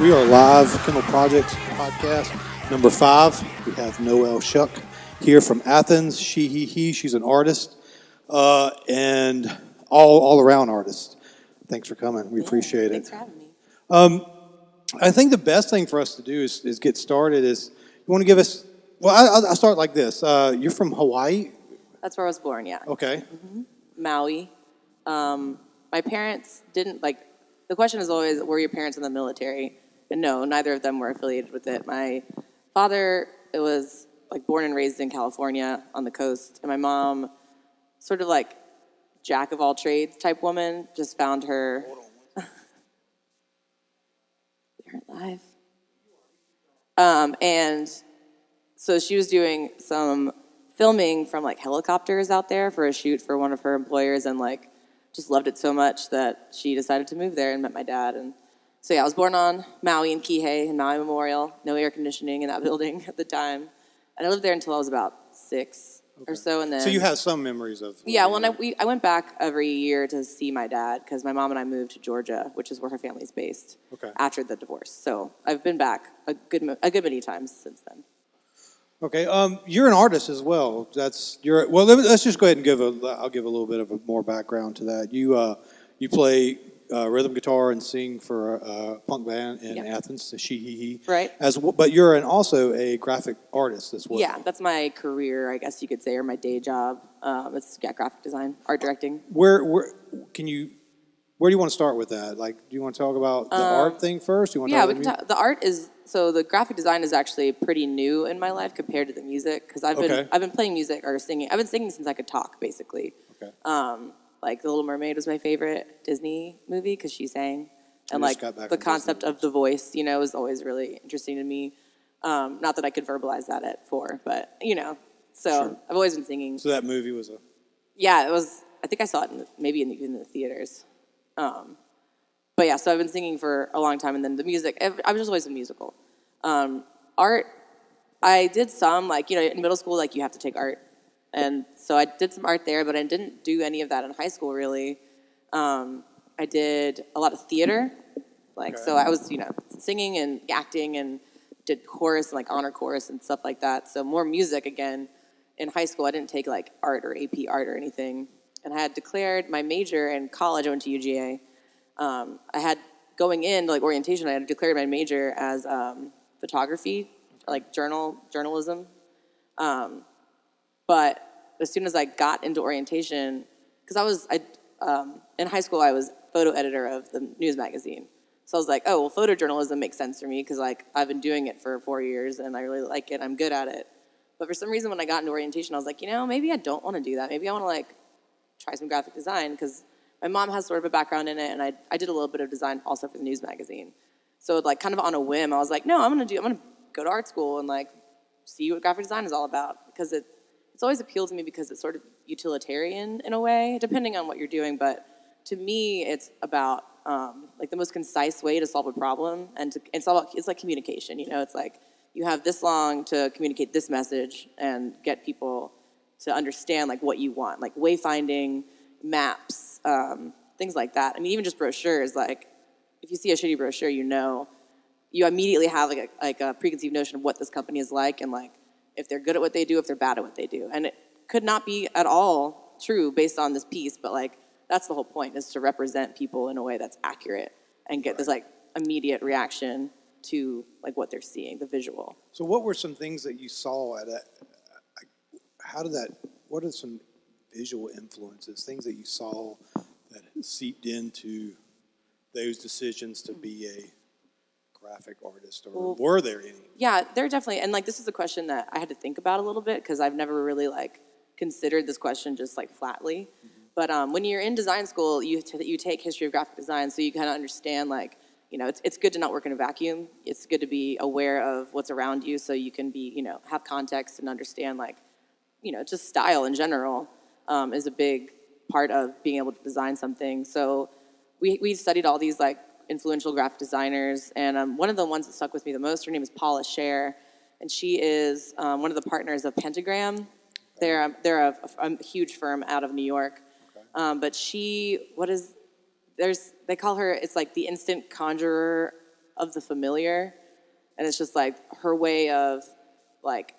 We are live, Kendall Projects podcast number 5. We have Noelle Shuck here from Athens. She, she's an artist and all around artist. Thanks for coming. We appreciate it. Thanks for having me. I think the best thing for us to do is get started. You want to give us? Well, I'll start like this. You're from Hawaii. That's where I was born. Yeah. Okay. Maui. My parents didn't like. The question is always, were your parents in the military? And no, neither of them were affiliated with it. My father was like born and raised in California on the coast, and my mom, sort of like jack of all trades type woman, just found her. They're alive. And so she was doing some filming from like helicopters out there for a shoot for one of her employers, and like just loved it so much that she decided to move there and met my dad. And so yeah, I was born on Maui in Kihei, in Maui Memorial. No air conditioning in that building at the time, and I lived there until I was about 6 or so. And then So you have some memories of? Yeah, well, I went back every year to see my dad because my mom and I moved to Georgia, which is where her family's based. Okay. After the divorce, so I've been back a good many times since then. Okay, you're an artist as well. Let's just go ahead and I'll give a little bit of more background to that. You play rhythm guitar and sing for a punk band in Athens, the SHEHEHE. Right. But you're also a graphic artist as well. Yeah, that's my career, I guess you could say, or my day job. It's graphic design, art directing. Where do you want to start with that? Like, do you want to talk about the art thing first? We can talk. The art is the graphic design is actually pretty new in my life compared to the music because I've been playing music or singing. I've been singing since I could talk, basically. Okay. Like The Little Mermaid was my favorite Disney movie because she sang, and like the concept of the voice, is always really interesting to me. Not that I could verbalize that at 4, but so sure. I've always been singing. So that movie was it was. I think I saw it maybe in the theaters. But yeah, so I've been singing for a long time, and then the music, I've just always been musical. Art, I did some, in middle school, you have to take art. And so I did some art there, but I didn't do any of that in high school, really. I did a lot of theater. So I was, singing and acting and did chorus and, honor chorus and stuff like that. So more music, again. In high school, I didn't take, art or AP art or anything. And I had declared my major in college. I went to UGA. I had, going in, orientation, I had declared my major as photography, journalism. But as soon as I got into orientation, because in high school, I was photo editor of the news magazine. So I was like, oh, well, photojournalism makes sense for me because, I've been doing it for 4 years, and I really like it. I'm good at it. But for some reason, when I got into orientation, I was like, maybe I don't want to do that. Maybe I want to, try some graphic design because my mom has sort of a background in it, and I did a little bit of design also for the news magazine. So kind of on a whim, I was like, no, I'm gonna go to art school and see what graphic design is all about because it's always appealed to me because it's sort of utilitarian in a way, depending on what you're doing. But to me, it's about the most concise way to solve a problem, and it's like communication. It's like you have this long to communicate this message and get people to understand what you want, wayfinding, maps, things like that. I mean, even just brochures. If you see a shitty brochure, you immediately have a preconceived notion of what this company is like, and if they're good at what they do, if they're bad at what they do. And it could not be at all true based on this piece, but that's the whole point, is to represent people in a way that's accurate and get this immediate reaction to what they're seeing, the visual. So what were some things that you saw what are some visual influences, things that you saw that seeped into those decisions to be a graphic artist, or were there any? Yeah, there definitely, and this is a question that I had to think about a little bit because I've never really considered this question just flatly. Mm-hmm. But when you're in design school, you take history of graphic design, so you kind of understand it's good to not work in a vacuum. It's good to be aware of what's around you, so you can be have context and understand just style in general is a big part of being able to design something. So we studied all these influential graphic designers, and one of the ones that stuck with me the most, her name is Paula Scher, and she is one of the partners of Pentagram. They're a huge firm out of New York, but they call her, it's the instant conjurer of the familiar, and it's just like her way of like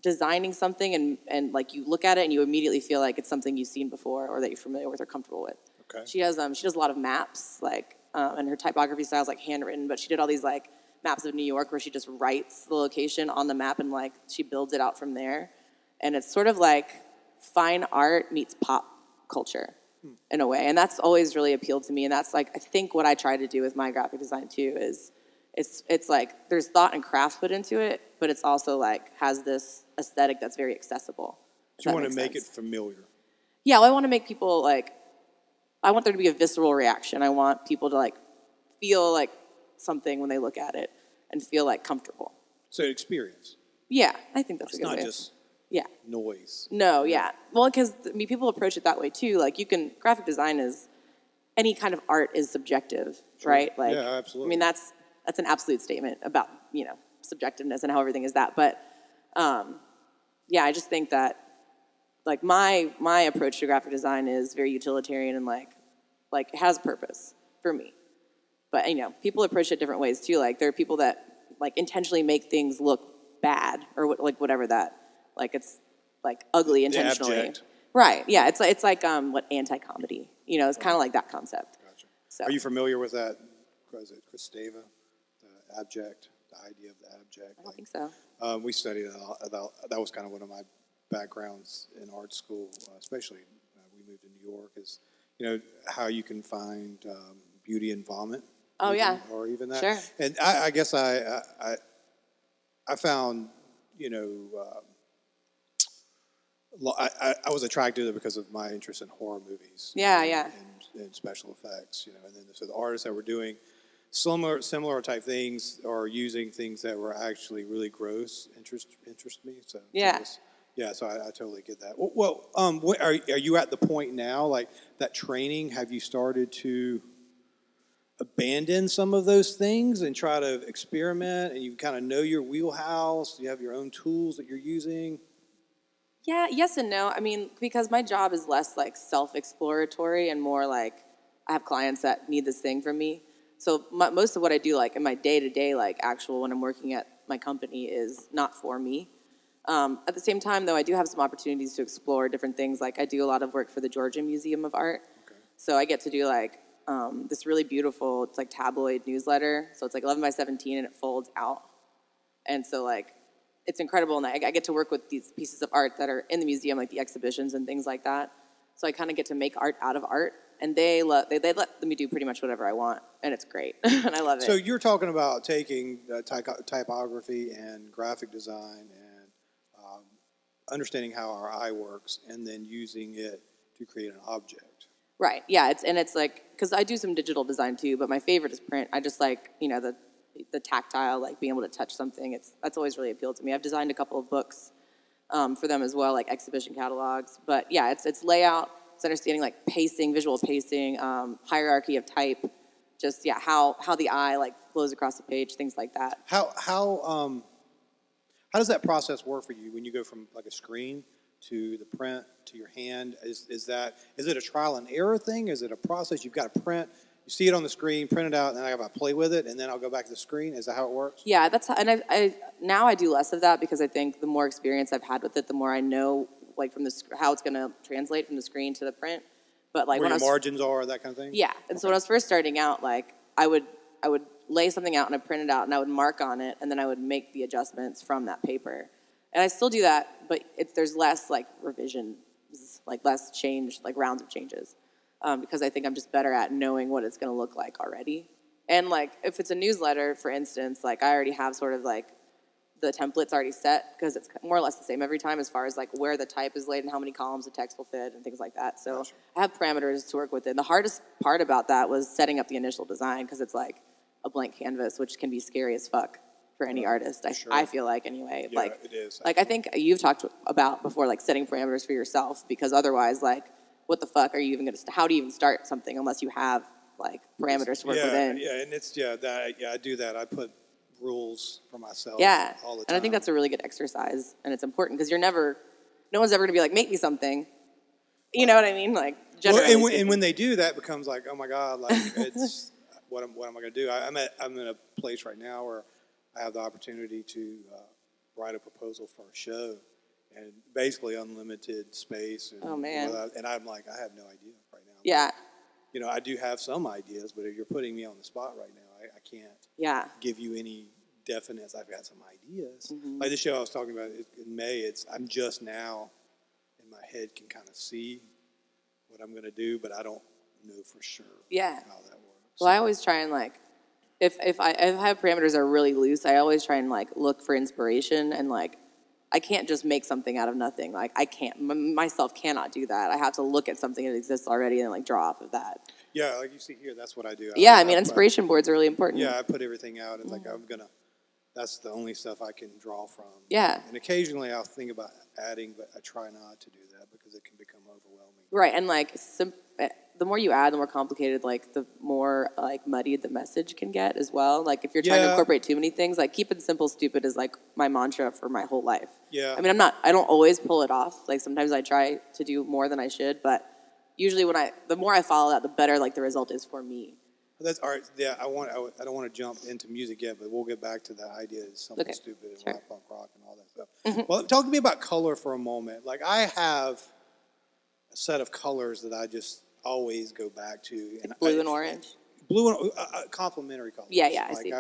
designing something, and like you look at it and you immediately feel like it's something you've seen before or that you're familiar with or comfortable with. Okay. She does a lot of maps, like, and her typography style is like handwritten, but she did all these like maps of New York where she just writes the location on the map and like she builds it out from there. And it's sort of like fine art meets pop culture in a way. And that's always really appealed to me. And that's like, I think what I try to do with my graphic design too is it's like there's thought and craft put into it, but it's also like has this aesthetic that's very accessible. So you want to make it familiar. Yeah, well, I want to make people like, I want there to be a visceral reaction. I want people to like feel like something when they look at it and feel like comfortable. So experience. Yeah, I think that's a It's good way. not just noise. No, yeah. Well, because I mean, people approach it that way too. Like graphic design is, any kind of art is subjective, right? Like, yeah, absolutely. I mean, that's an absolute statement about, subjectiveness and how everything is that. But yeah, I just think that like my approach to graphic design is very utilitarian and like it has a purpose for me. But people approach it different ways too. Like there are people that like intentionally make things look bad or like whatever that, like it's like ugly intentionally. Abject. Right. Yeah. It's like what anti-comedy. It's kind of like that concept. Gotcha. So. Are you familiar with that? What is it, Kristeva? The abject, the idea of the abject. I don't think so. We studied that was kind of one of my backgrounds in art school, especially we moved to New York, is how you can find beauty in vomit. Oh, yeah. Or even that. Sure. And I guess I found, I was attracted to it because of my interest in horror movies. Yeah, yeah. And special effects, and then so the artists that were doing similar type things or using things that were actually really gross interest me. So yeah. So I totally get that. Well, are you at the point now, like that training? Have you started to abandon some of those things and try to experiment, and you kind of know your wheelhouse? You have your own tools that you're using. Yeah, yes and no. I mean, because my job is less like self-exploratory and more like I have clients that need this thing from me. So most of what I do, like in my day-to-day, like actual when I'm working at my company, is not for me. At the same time, though, I do have some opportunities to explore different things. Like I do a lot of work for the Georgia Museum of Art. Okay. So I get to do like this really beautiful, it's like tabloid newsletter. So it's like 11 by 17 and it folds out. And so like it's incredible. And I get to work with these pieces of art that are in the museum, like the exhibitions and things like that. So I kind of get to make art out of art. And they let me do pretty much whatever I want, and it's great, and I love it. So you're talking about taking typography and graphic design and understanding how our eye works, and then using it to create an object. Right. Yeah. It's like, because I do some digital design too, but my favorite is print. I just like the tactile, like being able to touch something. That's always really appealed to me. I've designed a couple of books for them as well, like exhibition catalogs. But yeah, it's layout. It's understanding like pacing, visual pacing, hierarchy of type, just how the eye like flows across the page, things like that. How does that process work for you when you go from like a screen to the print to your hand? Is it a trial and error thing? Is it a process? You've got to print, you see it on the screen, print it out, and then I got to play with it, and then I'll go back to the screen. Is that how it works? Yeah, and I now I do less of that because I think the more experience I've had with it, the more I know like from how it's going to translate from the screen to the print. But like where your margins are, that kind of thing? Yeah. And so when I was first starting out, like I would lay something out and I'd print it out and I would mark on it and then I would make the adjustments from that paper. And I still do that, but there's less like revisions, like less change, like rounds of changes. Because I think I'm just better at knowing what it's going to look like already. And like if it's a newsletter, for instance, like I already have sort of like the template's already set because it's more or less the same every time as far as like where the type is laid and how many columns the text will fit and things like that. So gotcha. I have parameters to work with it. And the hardest part about that was setting up the initial design because it's like a blank canvas, which can be scary as fuck for any artist. I feel like anyway. Yeah, like, it is. Like I think you've talked about before, like setting parameters for yourself because otherwise, like, what the fuck are you even going to? How do you even start something unless you have like parameters to work within? Yeah, and it's I do that. I put rules for myself all the time. And I think that's a really good exercise, and it's important because no one's ever going to be like, make me something. You know what I mean? Like, generally and when they do, that becomes like, oh my God, like what am I going to do? I'm in a place right now where I have the opportunity to write a proposal for a show, and basically unlimited space. And, oh man! And I'm like, I have no idea right now. Yeah. But, I do have some ideas, but if you're putting me on the spot right now, I can't give you any definite. I've got some ideas. Mm-hmm. Like the show I was talking about in May. I'm just now in my head can kind of see what I'm going to do, but I don't know for sure how that works. Well, I always try and like, if I have parameters that are really loose, I always try and like look for inspiration, and like I can't just make something out of nothing. Like I can't myself cannot do that. I have to look at something that exists already and like draw off of that. Yeah, like you see here, that's what I do. I mean, inspiration boards are really important. Yeah, I put everything out. It's like that's the only stuff I can draw from. Yeah. And occasionally I'll think about adding, but I try not to do that because it can become overwhelming. Right, and like the more you add, the more complicated, like the more like muddied the message can get as well. Like if you're trying to incorporate too many things, like keep it simple, stupid is like my mantra for my whole life. Yeah. I mean, I don't always pull it off. Like sometimes I try to do more than I should, but usually the more I follow that, the better like the result is for me. That's all right. Yeah, I don't want to jump into music yet, but we'll get back to the idea of something stupid and punk rock and all that stuff. Mm-hmm. Well, talk to me about color for a moment. Like I have a set of colors that I just always go back to. And blue and orange. Blue and complementary colors. Yeah, like I see.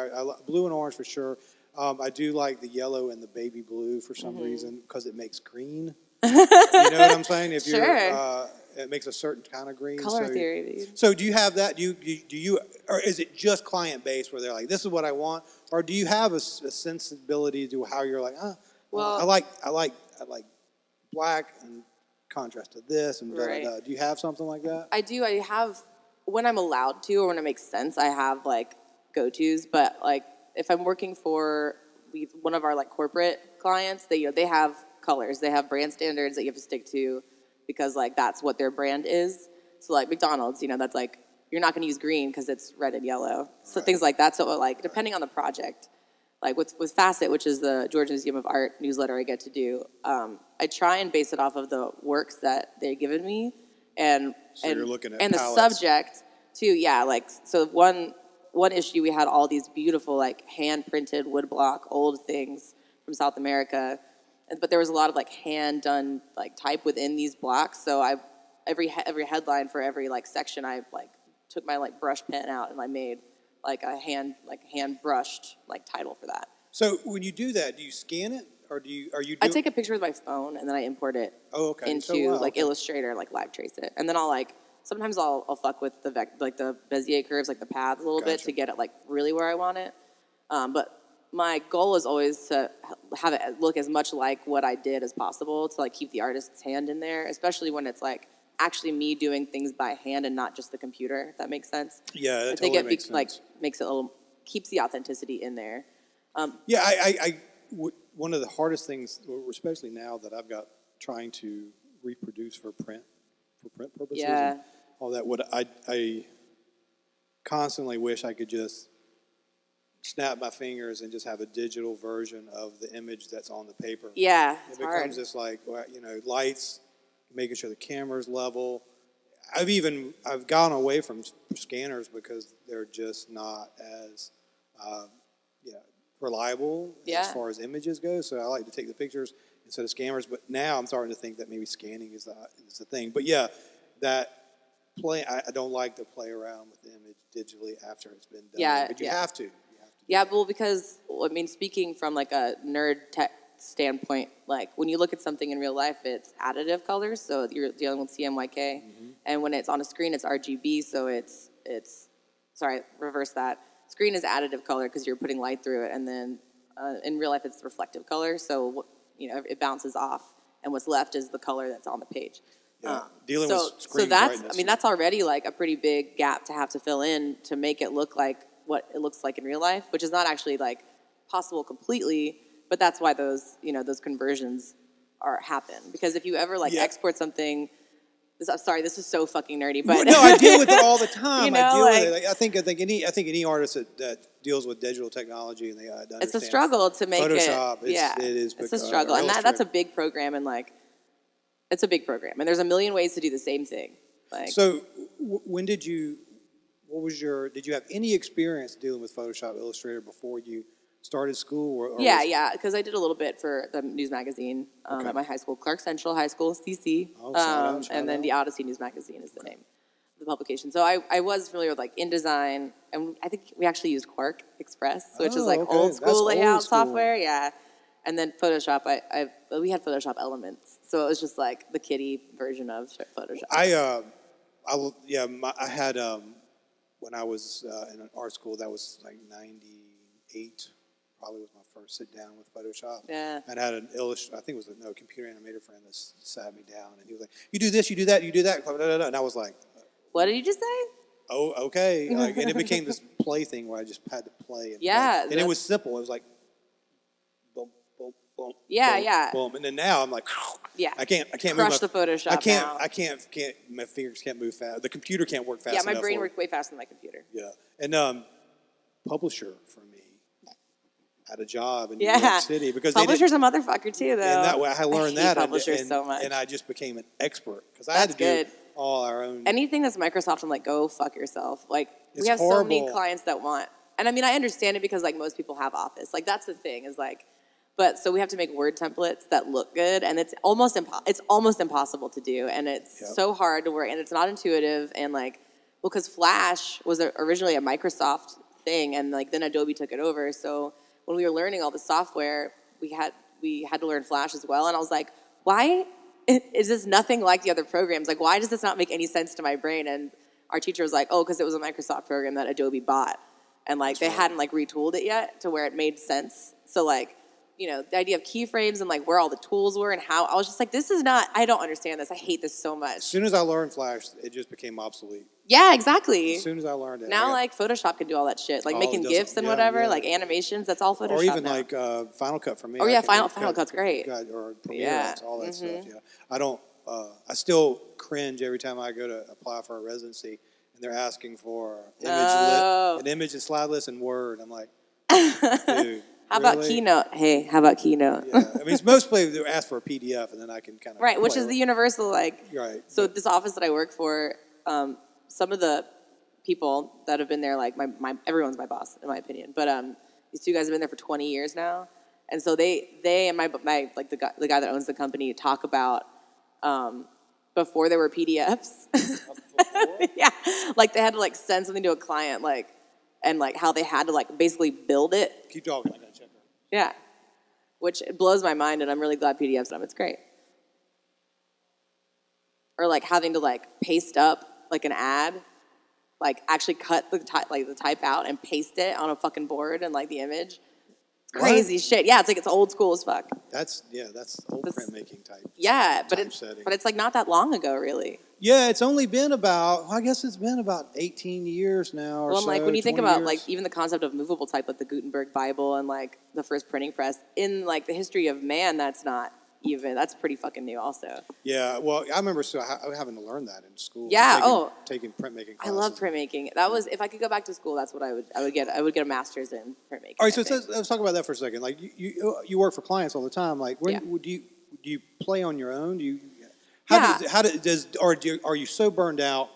Blue and orange for sure. I do like the yellow and the baby blue for some reason because it makes green. You know what I'm saying? If it makes a certain kind of green. Color theory, dude. So do you have that? Do you, or is it just client based where they're like, this is what I want, or do you have a sensibility to how you're like, I like black and contrast to this and da da da. Do you have something like that? I do. I have when I'm allowed to or when it makes sense. I have like go-tos, but like if I'm working for one of our like corporate clients, they have colors, they have brand standards that you have to stick to. Because like that's what their brand is. So like McDonald's, that's like you're not going to use green because it's red and yellow. So things like that. So like depending on the project, like with Facet, which is the Georgia Museum of Art newsletter I get to do, I try and base it off of the works that they've given me, and you're looking at and palettes. The subject too. Yeah, like so one issue we had all these beautiful like hand printed woodblock old things from South America. But there was a lot of like hand done like type within these blocks. So every headline for every like section, I like took my like brush pen out and I made like a hand brushed like title for that. So when you do that, do you scan it or I take a picture with my phone and then I import it into Illustrator, like live trace it, and then sometimes I'll fuck with the Bezier curves, like the paths a little bit to get it like really where I want it, but. My goal is always to have it look as much like what I did as possible, to like keep the artist's hand in there, especially when it's like actually me doing things by hand and not just the computer, if that makes sense. Yeah, that totally makes sense. Like makes it keeps the authenticity in there. One of the hardest things, especially now that I've got trying to reproduce for print purposes and all that, I constantly wish I could just snap my fingers and just have a digital version of the image that's on the paper. Yeah, it becomes this like lights, making sure the camera's level. I've gone away from scanners because they're just not as reliable as far as images go. So I like to take the pictures instead of scanners. But now I'm starting to think that maybe scanning is the thing. But yeah, that play I don't like to play around with the image digitally after it's been done. Yeah, but you have to. Yeah, well, because, speaking from, like, a nerd tech standpoint, like, when you look at something in real life, it's additive colors, so you're dealing with CMYK, and when it's on a screen, it's RGB, so reverse that. Screen is additive color because you're putting light through it, and then in real life, it's reflective color, so, it bounces off, and what's left is the color that's on the page. Yeah, dealing with screen brightness. That's already, like, a pretty big gap to have to fill in to make it look like what it looks like in real life, which is not actually like possible completely, but that's why those conversions happen. Because if you ever export something, this is so fucking nerdy, but no, I deal with it all the time. I deal with it. Like, I think any artist that deals with digital technology and they it's a struggle to make Photoshop. It is. It's a struggle, and that's a big program, and it's a big program, and there's a million ways to do the same thing. Like, so when did you did you have any experience dealing with Photoshop Illustrator before you started school? Or Yeah, because I did a little bit for the news magazine at my high school, Clark Central High School, CC. Oh, shout and then out. the Odyssey News Magazine is the name of the publication. So I was familiar with like InDesign, and I think we actually used Quark Express, which is like old school layout software. Yeah. And then Photoshop, we had Photoshop Elements, so it was just like the kiddie version of Photoshop. I had when I was in an art school, that was like 98, probably was my first sit down with Photoshop. Yeah. And I had I think it was a computer animator friend that sat me down, and he was like, "You do this, you do that, you do that," and I was like, "What did you just say?" "Oh, okay." And it became this play thing where I just had to play. And yeah. play. And it was simple. It was like, boom, boom, boom. Yeah, boom, yeah. Boom. And then now I'm like, yeah. I can't Crush move the Photoshop. I can't. My fingers can't move fast. The computer can't work fast. Yeah, my brain worked way faster than my computer. Yeah, and publisher for me had a job in New York City because publisher's a motherfucker too, though. And that way I learned that. Publishers so much, and I just became an expert because I had to do all our own. Anything that's Microsoft, I'm like, go fuck yourself. Like it's we have horrible. So many clients that want, and I mean, I understand it because like most people have Office. Like that's the thing is like. But so we have to make Word templates that look good, and it's almost impossible to do, and it's so hard to work, and it's not intuitive, and like, because Flash was originally a Microsoft thing, and like then Adobe took it over. So when we were learning all the software, we had to learn Flash as well, and I was like, why is this nothing like the other programs? Like, why does this not make any sense to my brain? And our teacher was like, oh, because it was a Microsoft program that Adobe bought, and like they hadn't like retooled it yet to where it made sense. So like. You know, the idea of keyframes and like where all the tools were and how I was just like, this is not, I don't understand this. I hate this so much. As soon as I learned Flash, it just became obsolete. Yeah, exactly. As soon as I learned it. Now like Photoshop can do all that shit. Like making GIFs and whatever, like animations, that's all Photoshop. Or even now. like Final Cut for me. Oh yeah, Final Cut's great. Or Premiere, all that stuff, I don't, I still cringe every time I go to apply for a residency and they're asking for an image and slide list in Word. I'm like, dude. How about Keynote? Hey, how about Keynote? Yeah, I mean, it's mostly they ask for a PDF, and then I can kind of right, which is the universal like. Right. So this office that I work for, some of the people that have been there, like everyone's my boss in my opinion, but these two guys have been there for 20 years now, and so they and my like the guy that owns the company talk about before there were PDFs. Yeah, like they had to like send something to a client, like. And like how they had to like basically build it. Keep talking. I gotta check her. Yeah, which blows my mind, and I'm really glad PDF's done. It's great. Or like having to like paste up like an ad, like actually cut the type out and paste it on a fucking board and like the image. Crazy shit. Yeah, it's old school as fuck. That's old printmaking type. Yeah, but it's like not that long ago, really. Yeah, it's only been about, I guess it's been about 18 years now or so. Well, like when you think about years. like even the concept of movable type, like the Gutenberg Bible and like the first printing press, in like the history of man, that's pretty fucking new also. Yeah, well, I remember having to learn that in school. Yeah, taking printmaking classes. I love printmaking. That was, if I could go back to school, that's what I would get. I would get a master's in printmaking. All right, so let's talk about that for a second. Like you work for clients all the time. Like do you play on your own? Do you are you so burned out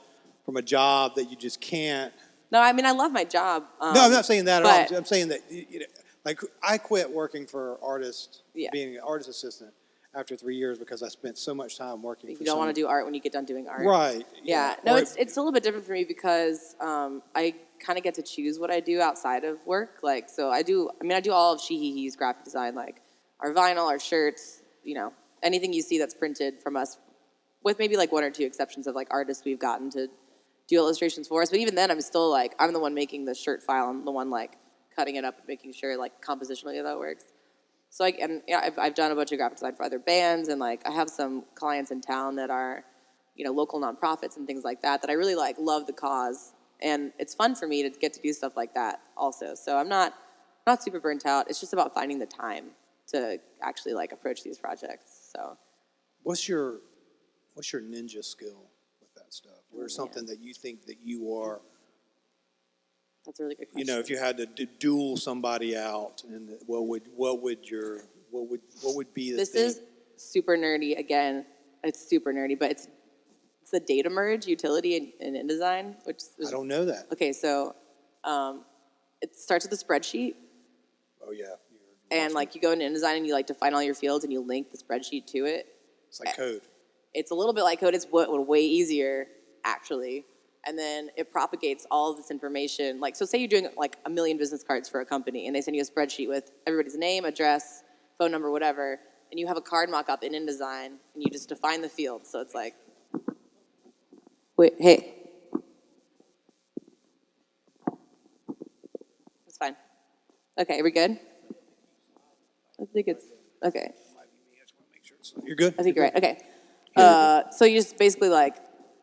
from a job that you just can't? No, I mean I love my job. No, I'm not saying that at all. I'm saying that like I quit working for artists, being an artist assistant after 3 years because I spent so much time working. You don't want to do art when you get done doing art, right? Yeah. No, it's a little bit different for me because I kind of get to choose what I do outside of work. Like, so I do all of SHEHEHE's graphic design, like our vinyl, our shirts, anything you see that's printed from us. With maybe like one or two exceptions of like artists we've gotten to do illustrations for us. But even then, I'm still like, I'm the one making the shirt file. I'm the one like cutting it up and making sure like compositionally that works. So I've done a bunch of graphic design for other bands, and like I have some clients in town that are, local nonprofits and things like that I really like, love the cause. And it's fun for me to get to do stuff like that also. So I'm not super burnt out. It's just about finding the time to actually like approach these projects. So What's your ninja skill with that stuff? Or something that you think that you are? That's a really good question. If you had to duel somebody out, and what would be the This thing? is super nerdy. Again, it's super nerdy, but it's the data merge utility in InDesign, which is, I don't know that. Okay, so it starts with a spreadsheet. Oh, yeah. And like you go into InDesign and you like define all your fields and you link the spreadsheet to it. It's like code. It's a little bit like code. It's way easier, actually. And then it propagates all of this information. Like, so say you're doing like 1 million business cards for a company and they send you a spreadsheet with everybody's name, address, phone number, whatever. And you have a card mock-up in InDesign and you just define the fields. So it's like, wait, hey. It's fine. Okay, are we good? I think it's, okay. You're good? I think you're right. Okay. So you just basically like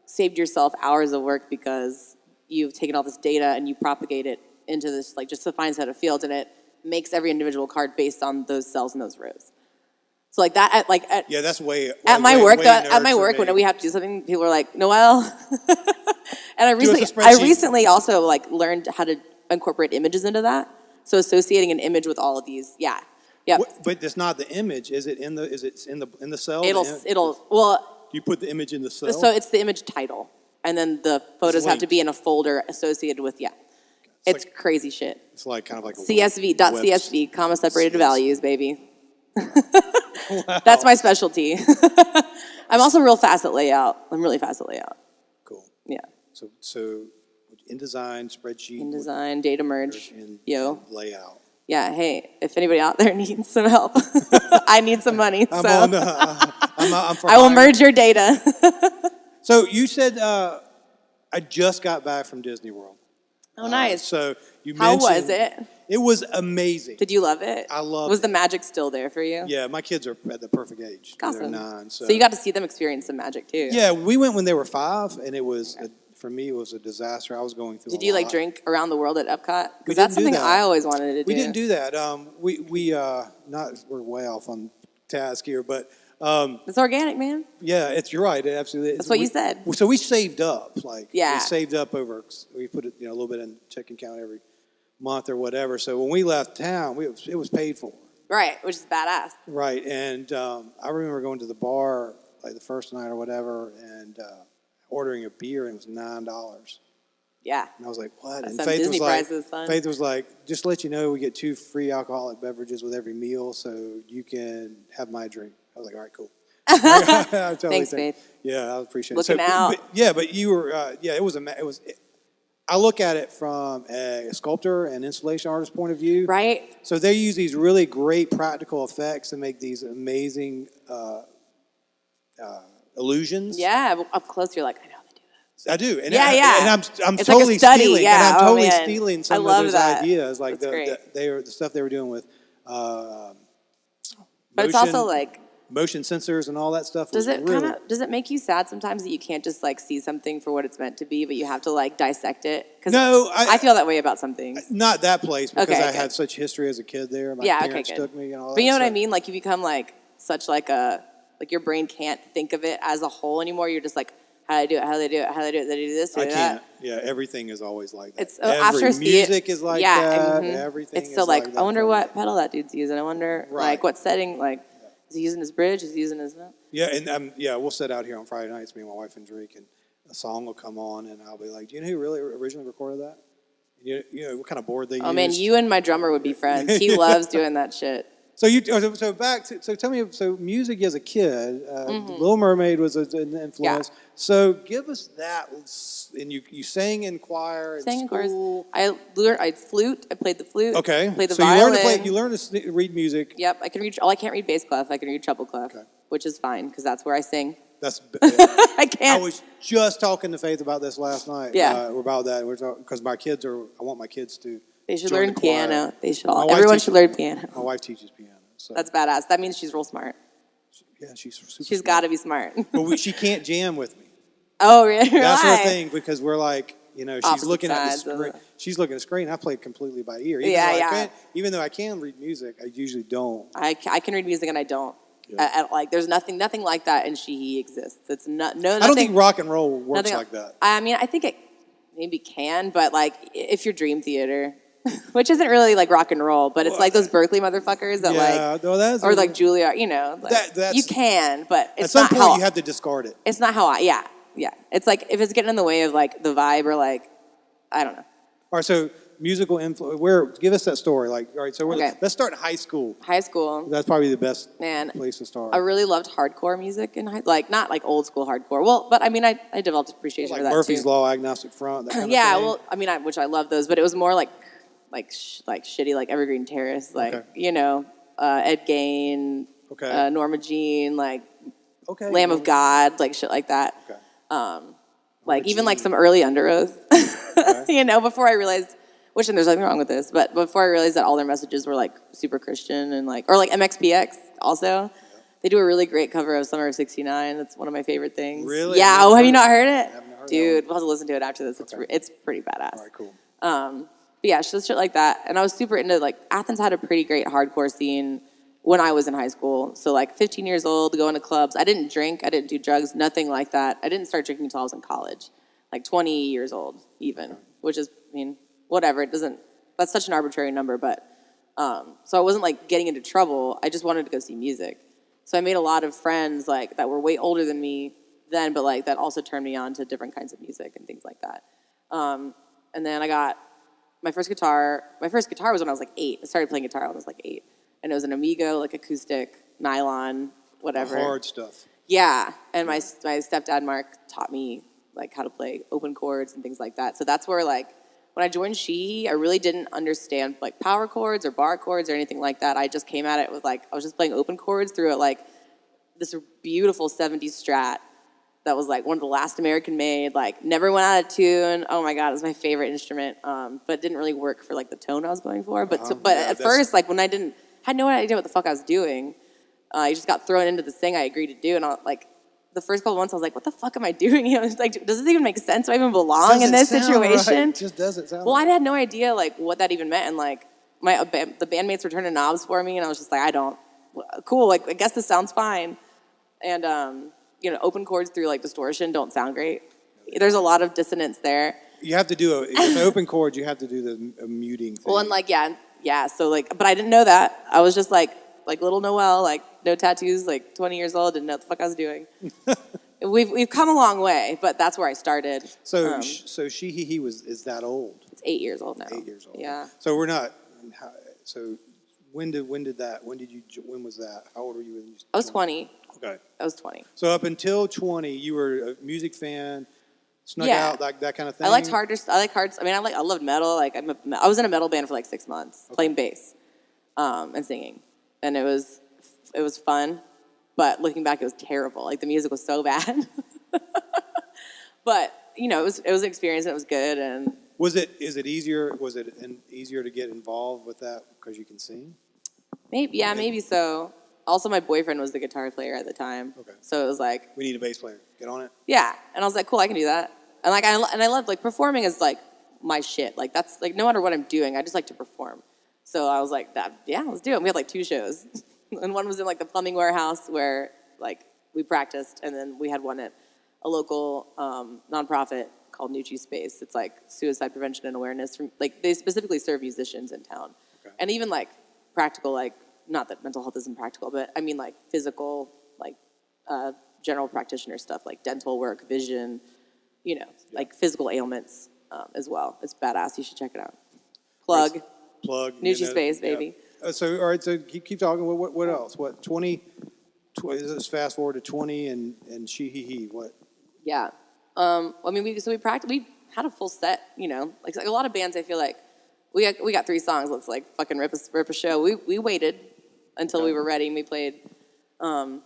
saved yourself hours of work because you've taken all this data and you propagate it into this like just a fine set of fields, and it makes every individual card based on those cells and those rows. So like that, yeah, that's way at my work. At my nerd work, for me. when we have to do something, people are like, Noelle. And I recently also like learned how to incorporate images into that. So associating an image with all of these, yeah. Yep. But it's not the image. Is it in the cell? Well. You put the image in the cell. So it's the image title, and then the photos have to be in a folder associated with It's like, crazy shit. It's like kind of like a CSV, comma separated CSV. Values, baby. Wow. That's my specialty. I'm also real fast at layout. I'm really fast at layout. Cool. Yeah. So InDesign, spreadsheet. InDesign, data merge, and layout. Yeah, hey, if anybody out there needs some help, I need some money. I'm for I will merge your data. So you said I just got back from Disney World. Oh, nice. So you How mentioned... was it? It was amazing. Did you love it? I loved it. Was the magic still there for you? Yeah, my kids are at the perfect age. Awesome. They're 9. So you got to see them experience some magic, too. Yeah, we went when they were 5, and it was... For me, it was a disaster. I was going through. Did you like drink around the world at Epcot? Because that's something I always wanted to do. We didn't do that. We're way off on task here, but it's organic, man. Yeah, you're right. It absolutely is. That's what you said. So we saved up, we saved up we put it a little bit in checking account every month or whatever. So when we left town, it was paid for. Right, which is badass. Right, and I remember going to the bar like the first night or whatever, and ordering a beer, and it was $9. Yeah. And I was like, what? That's And some Faith Disney was like, prices, son. Faith was like, just to let you know, we get 2 free alcoholic beverages with every meal, so you can have my drink. I was like, all right, cool. Thanks, Faith. Yeah, I appreciate it. Looking out. But you were, it was. I look at it from a sculptor and installation artist point of view. Right. So they use these really great practical effects to make these amazing illusions. Yeah, up close you're like, I know how to do that. I do. And And I'm it's totally like a study. stealing. Yeah. And I'm totally man. stealing some I of those that. ideas. Like That's the stuff they were doing with but it's also like motion sensors and all that stuff. Does it make you sad sometimes that you can't just like see something for what it's meant to be, but you have to like dissect it? Because I feel that way about some things. Not that place, because I had such history as a kid there. My parents took me and all that. But you know what I mean? Like you become like such like your brain can't think of it as a whole anymore. You're just like, how do I do it? How do they do it? How do they do it? They do this? I can't. Yeah, everything is always like that. It's after music is like that. Mm-hmm. Everything. It's so like I wonder what pedal that dude's using. I wonder like what setting. Like is he using his bridge? Is he using his? Yeah, and we'll sit out here on Friday nights, me and my wife and Drake, and a song will come on, and I'll be like, do you know who really originally recorded that? You know what kind of board they used? Oh man, you and my drummer would be friends. He loves doing that shit. So tell me, so music as a kid, Little Mermaid was an influence. Yeah. So give us that, and you sang in choir in school. I flute. I played the flute. Okay. Played the violin. You learned to read music. Yep, I can read. I can't read bass clef. I can read treble clef, which is fine because that's where I sing. I can't. I was just talking to Faith about this last night. Yeah. About that. Because my kids I want my kids to. They should learn piano. They should all. Everyone should learn piano. My wife teaches piano. So. That's badass. That means she's real smart. Yeah, she's super. She's got to be smart. But she can't jam with me. Oh, really? That's her thing, because we're like, she's opposite looking at the sides screen. She's looking at the screen. I play completely by ear. Even though I can read music, I usually don't. I can read music and I don't. Yeah. There's nothing like that in SHEHEHE exists. It's not I don't think rock and roll works like that. I mean, I think it maybe can, but like if you're Dream Theater, which isn't really like rock and roll, but it's like those Berkeley motherfuckers that or like Juilliard, you can, but it's at some not point you have to discard it. It's not how yeah. It's like if it's getting in the way of like the vibe or like, I don't know. All right, so musical influence. Give us that story. Like, all right, so let's start in high school. High school. That's probably the best Man, place to start. I really loved hardcore music in not like old school hardcore. Well, but I mean, I developed appreciation for that Murphy's too. Law, Agnostic Front. That kind of Yeah, thing. well, I mean, which I love those, but it was more like shitty, like Evergreen Terrace, like Ed Gain, Norma Jean, like Lamb of God, like shit like that. Okay. Like even like some early Under Oath, before I realized, which and there's nothing wrong with this, but before I realized that all their messages were like super Christian and like, or like MXPX also. They do a really great cover of Summer of '69. That's one of my favorite things. Really? Yeah. Oh, have you not heard it? I haven't heard Dude, we'll have to listen to it after this. It's pretty badass. All right, cool. But yeah, shit like that. And I was super into like Athens had a pretty great hardcore scene when I was in high school. So like 15 years old, going to clubs. I didn't drink. I didn't do drugs. Nothing like that. I didn't start drinking until I was in college, like 20 years old even, which is, I mean, whatever. It doesn't. That's such an arbitrary number, but so I wasn't like getting into trouble. I just wanted to go see music. So I made a lot of friends like that were way older than me then, but like that also turned me on to different kinds of music and things like that. And then I got my first guitar. My first guitar was when I was like 8. I started playing guitar when I was like 8, and it was an Amigo, like acoustic, nylon, whatever. The hard stuff. Yeah, and my stepdad Mark taught me like how to play open chords and things like that. So that's where like when I joined SHEHEHE, I really didn't understand like power chords or bar chords or anything like that. I just came at it with like I was just playing open chords through it like this beautiful 70s Strat that was like one of the last American made, like never went out of tune. Oh my God, it was my favorite instrument, but didn't really work for like the tone I was going for. But at first, like when I had no idea what the fuck I was doing, I just got thrown into this thing I agreed to do, and the first couple months I was like, what the fuck am I doing? You know, it's like, does this even make sense? Do I even belong in this situation? Right. It just doesn't sound well, right. I had no idea like what that even meant, and like the bandmates were turning knobs for me, and I was just like, cool, like I guess this sounds fine. And open chords through like distortion don't sound great. There's a lot of dissonance there. You have to do with open chords. You have to do the muting thing. Well, and like yeah. So like, but I didn't know that. I was just like little Noelle, like no tattoos, like 20 years old, didn't know what the fuck I was doing. We've come a long way, but that's where I started. So SHEHEHE is that old? It's 8 years old now. 8 years old. Yeah. So we're not. So when was that? How old were you when you? I was 20. Okay. I was 20. So up until 20, you were a music fan, snuck out, like that kind of thing? I liked hard. I mean, I loved metal. Like I was in a metal band for like 6 months, playing bass, and singing, and it was fun. But looking back, it was terrible. Like the music was so bad. But it was an experience and it was good. And was it easier to get involved with that because you can sing? Maybe so. Also, my boyfriend was the guitar player at the time. Okay. So it was like, we need a bass player. Get on it. Yeah, and I was like, cool, I can do that. And like, I loved like performing is like my shit. Like that's like no matter what I'm doing, I just like to perform. So I was like, let's do it. And we had like 2 shows, and one was in like the plumbing warehouse where like we practiced, and then we had one at a local nonprofit called Nucci Space. It's like suicide prevention and awareness. Like they specifically serve musicians in town, and even like practical like. Not that mental health isn't practical, but I mean like physical, like general practitioner stuff, like dental work, vision, like physical ailments as well. It's badass. You should check it out. Plug. Nucci Space, baby. So all right. So keep talking. What else? What 20? Let's fast forward to 20 and SHEHEHE. What? Yeah. I mean, we had a full set. Like a lot of bands. I feel like we got 3 songs. Let's like fucking rip a show. We waited until we were ready, and we played a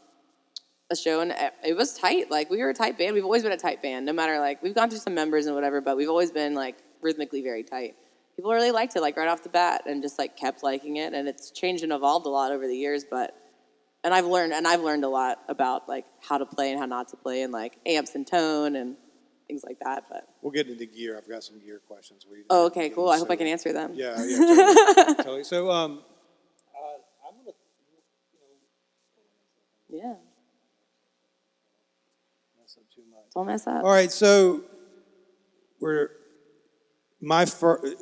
show, and it was tight. Like, we were a tight band. We've always been a tight band, no matter, like, we've gone through some members and whatever, but we've always been, like, rhythmically very tight. People really liked it, like, right off the bat, and just, like, kept liking it, and it's changed and evolved a lot over the years, and I've learned a lot about, like, how to play and how not to play, and, like, amps and tone, and things like that, but... We'll get into gear. I've got some gear questions. Oh, okay, cool. I hope I can answer them. Yeah, totally. So, I'm going to, Yeah. Mess up too much. Don't mess up. All right, so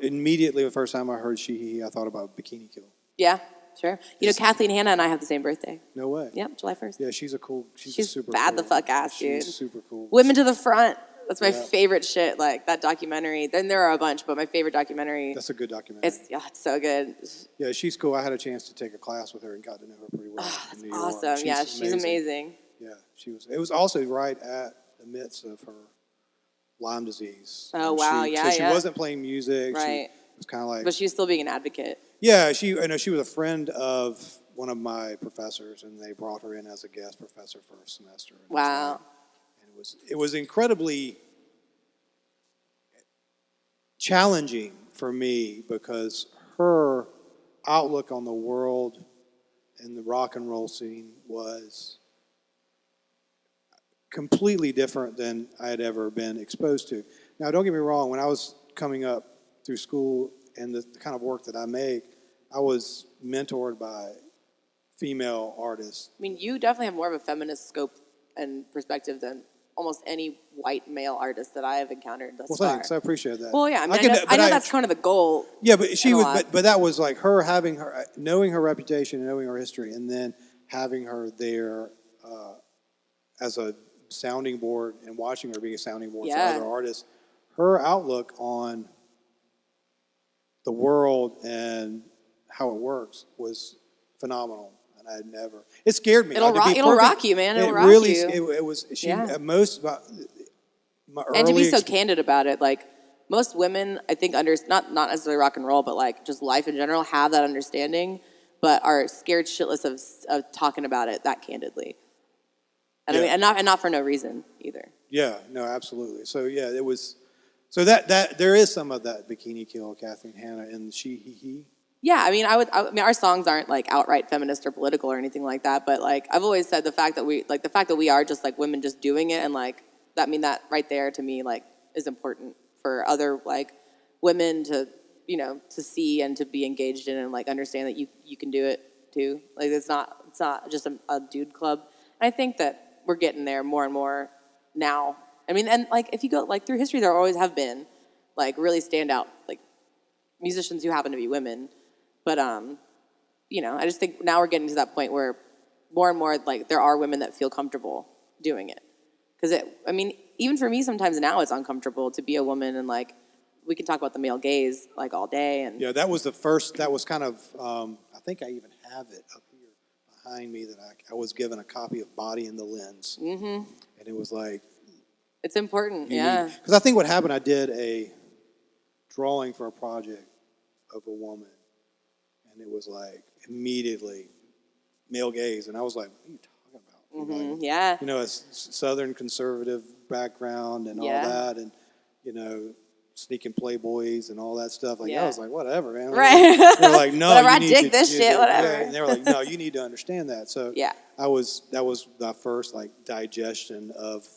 immediately the first time I heard SHEHEHE, I thought about Bikini Kill. Yeah. sure. You know, Kathleen Hanna and I have the same birthday. No way. Yep, July 1st. Yeah, she's super bad cool. the fuck ass, dude. She's super cool. Women to the Front. That's my favorite shit, like that documentary. Then there are a bunch, but my favorite documentary. That's a good documentary. It's so good. Yeah, she's cool. I had a chance to take a class with her and got to know her pretty well. Oh, that's in New York. awesome. She's amazing. Yeah, she was. It was also right at the midst of her Lyme disease. Oh, wow. So she wasn't playing music. Right. She was kind of like. But she was still being an advocate. Yeah, she was a friend of one of my professors, and they brought her in as a guest professor for a semester. Wow. And it was incredibly challenging for me because her outlook on the world and the rock and roll scene was completely different than I had ever been exposed to. Now, don't get me wrong, when I was coming up through school and the kind of work that I make, I was mentored by female artists. I mean, you definitely have more of a feminist scope and perspective than almost any white male artist that I have encountered thus far. Well, thanks. I appreciate that. Well, yeah, I mean, I know that's kind of the goal. Yeah, but she was, but that was like her knowing her reputation, knowing her history, and then having her there as a sounding board and watching her being a sounding board for other artists. Her outlook on the world and how it works was phenomenal. And I had never. It scared me. It'll rock you, man. It'll rock you. It was. Most about my early and to be so candid about it, like most women, I think not necessarily rock and roll, but like just life in general, have that understanding, but are scared shitless of talking about it that candidly. And I mean, and not for no reason either. Yeah. No. Absolutely. So yeah, it was. So that there is some of that bikini kill, Kathleen Hanna and SHEHEHE. Yeah, I mean, our songs aren't like outright feminist or political or anything like that, but like I've always said, the fact that we are just like women just doing it, and like that right there to me like is important for other like women to to see and to be engaged in and like understand that you can do it too. Like it's not just a dude club. And I think that we're getting there more and more now. I mean, and like if you go like through history, there always have been like really standout like musicians who happen to be women. But, I just think now we're getting to that point where more and more, like, there are women that feel comfortable doing it. Because, even for me, sometimes now it's uncomfortable to be a woman and, like, we can talk about the male gaze, like, all day. And yeah, that was kind of, I think I even have it up here behind me that I was given a copy of Body in the Lens. Mm-hmm. And it was like. It's important, yeah. Because I think what happened, I did a drawing for a project of a woman. And it was like immediately male gaze, and I was like, "What are you talking about?" Mm-hmm. Yeah. A Southern conservative background and all that, and sneaking Playboys and all that stuff. Like I was like, "Whatever, man." Right. They're like, "No, whatever. I dig this shit. Whatever." Yeah. And they were like, "No, you need to understand that." So yeah, that was the first like digestion of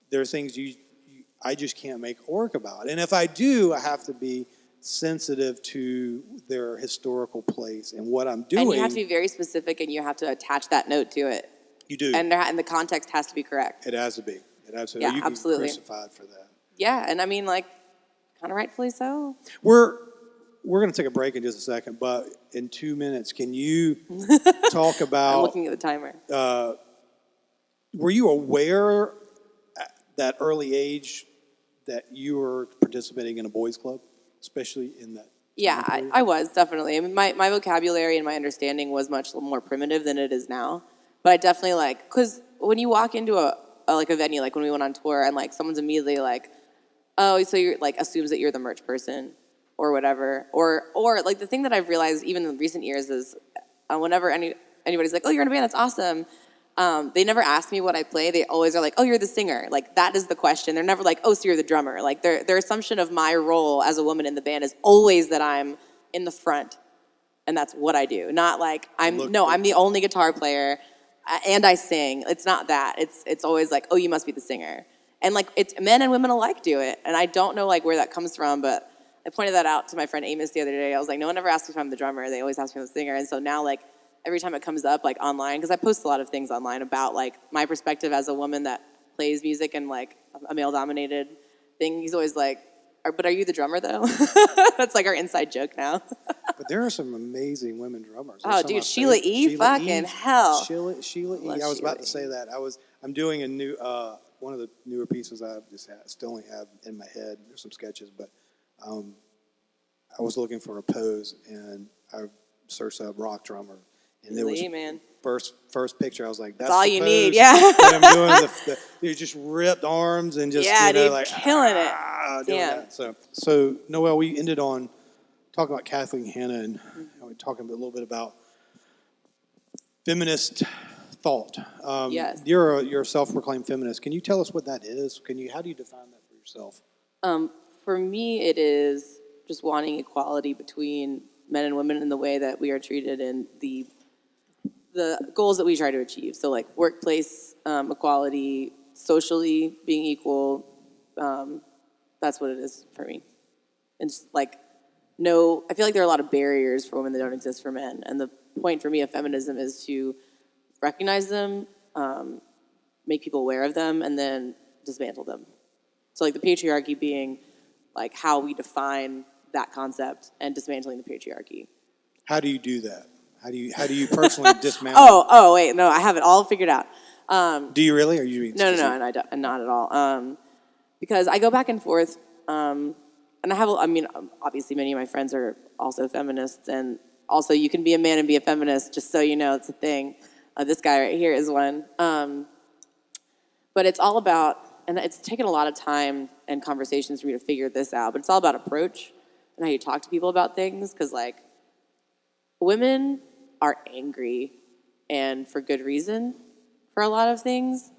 there's things I just can't make work about, and if I do, I have to be sensitive to their historical place and what I'm doing. And you have to be very specific, and you have to attach that note to it. You do. And the context has to be correct. It has to be. It absolutely. Yeah, you can absolutely. Be crucified for that. Yeah, and I mean, like, kind of rightfully so. We're going to take a break in just a second, but in 2 minutes, can you talk about... I'm looking at the timer. Were you aware at that early age that you were participating in a boys' club? Especially in that. Yeah, I was, definitely. I mean, my vocabulary and my understanding was much more primitive than it is now. But I definitely because when you walk into a venue, like when we went on tour, and like someone's immediately like, oh, so you're like assumes that you're the merch person or whatever. Or like the thing that I've realized even in recent years is whenever anybody's like, oh, you're in a band, that's awesome. They never ask me what I play. They always are like, oh, you're the singer. Like, that is the question. They're never like, oh, so you're the drummer. Like, their assumption of my role as a woman in the band is always that I'm in the front, and that's what I do. Not like, I'm the only guitar player, and I sing. It's not that. It's always like, oh, you must be the singer. And, like, it's men and women alike do it. And I don't know, like, where that comes from, but I pointed that out to my friend Amos the other day. I was like, no one ever asks me if I'm the drummer. They always ask me if I'm the singer. And so now, like, every time it comes up, like, online, because I post a lot of things online about, like, my perspective as a woman that plays music in, like, a male-dominated thing. He's always like, But are you the drummer though? That's like our inside joke now. But there are some amazing women drummers. Oh, dude, Sheila E. Fucking hell. Sheila E. I was about to say that. I'm doing a new one of the newer pieces I still only have in my head. There's some sketches, but I was looking for a pose and I searched up rock drummer, and there was man. first picture. I was like, "That's all the you pose need." Yeah. that I'm doing. Dude, just ripped arms and just dude, like killing it. doing Damn. that. So Noelle, we ended on talking about Kathleen Hanna and we're talking a little bit about feminist thought. Yes. You're a self-proclaimed feminist. Can you tell us what that is? How do you define that for yourself? For me, it is just wanting equality between men and women in the way that we are treated and the goals that we try to achieve. So like workplace equality, socially being equal, that's what it is for me. And just like, no, I feel like there are a lot of barriers for women that don't exist for men. And the point for me of feminism is to recognize them, make people aware of them, and then dismantle them. So like the patriarchy being like how we define that concept and dismantling the patriarchy. How do you do that? How do you personally dismantle? Oh, wait, no, I have it all figured out. Do you really? Or are you No, and I don't, and not at all. Because I go back and forth, and obviously many of my friends are also feminists, and also you can be a man and be a feminist, just so you know, it's a thing. This guy right here is one. But it's all about, and it's taken a lot of time and conversations for me to figure this out, but it's all about approach and how you talk to people about things, because like, women are angry, and for good reason, for a lot of things.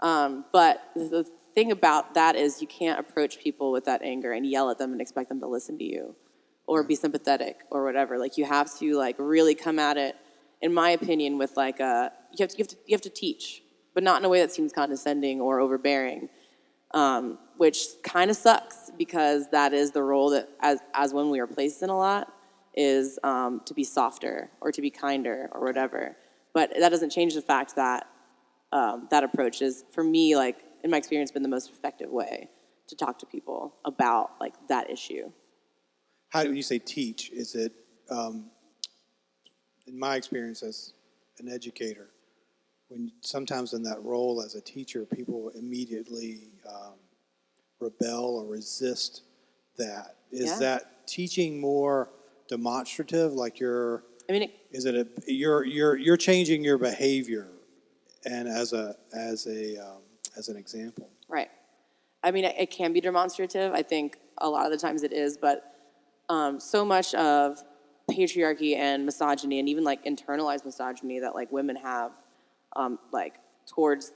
But the thing about that is you can't approach people with that anger and yell at them and expect them to listen to you or be sympathetic or whatever. Like you have to like really come at it, in my opinion, with like you have to teach, but not in a way that seems condescending or overbearing, which kind of sucks because that is the role that as when we are placed in a lot is to be softer or to be kinder or whatever. But that doesn't change the fact that that approach is, for me, like in my experience, been the most effective way to talk to people about like that issue. How do you say teach? Is it, in my experience as an educator, when sometimes in that role as a teacher, people immediately rebel or resist that. Is that teaching more demonstrative? Like you're changing your behavior, and as an example, right? I mean, it can be demonstrative. I think a lot of the times it is, but so much of patriarchy and misogyny, and even like internalized misogyny that like women have, like towards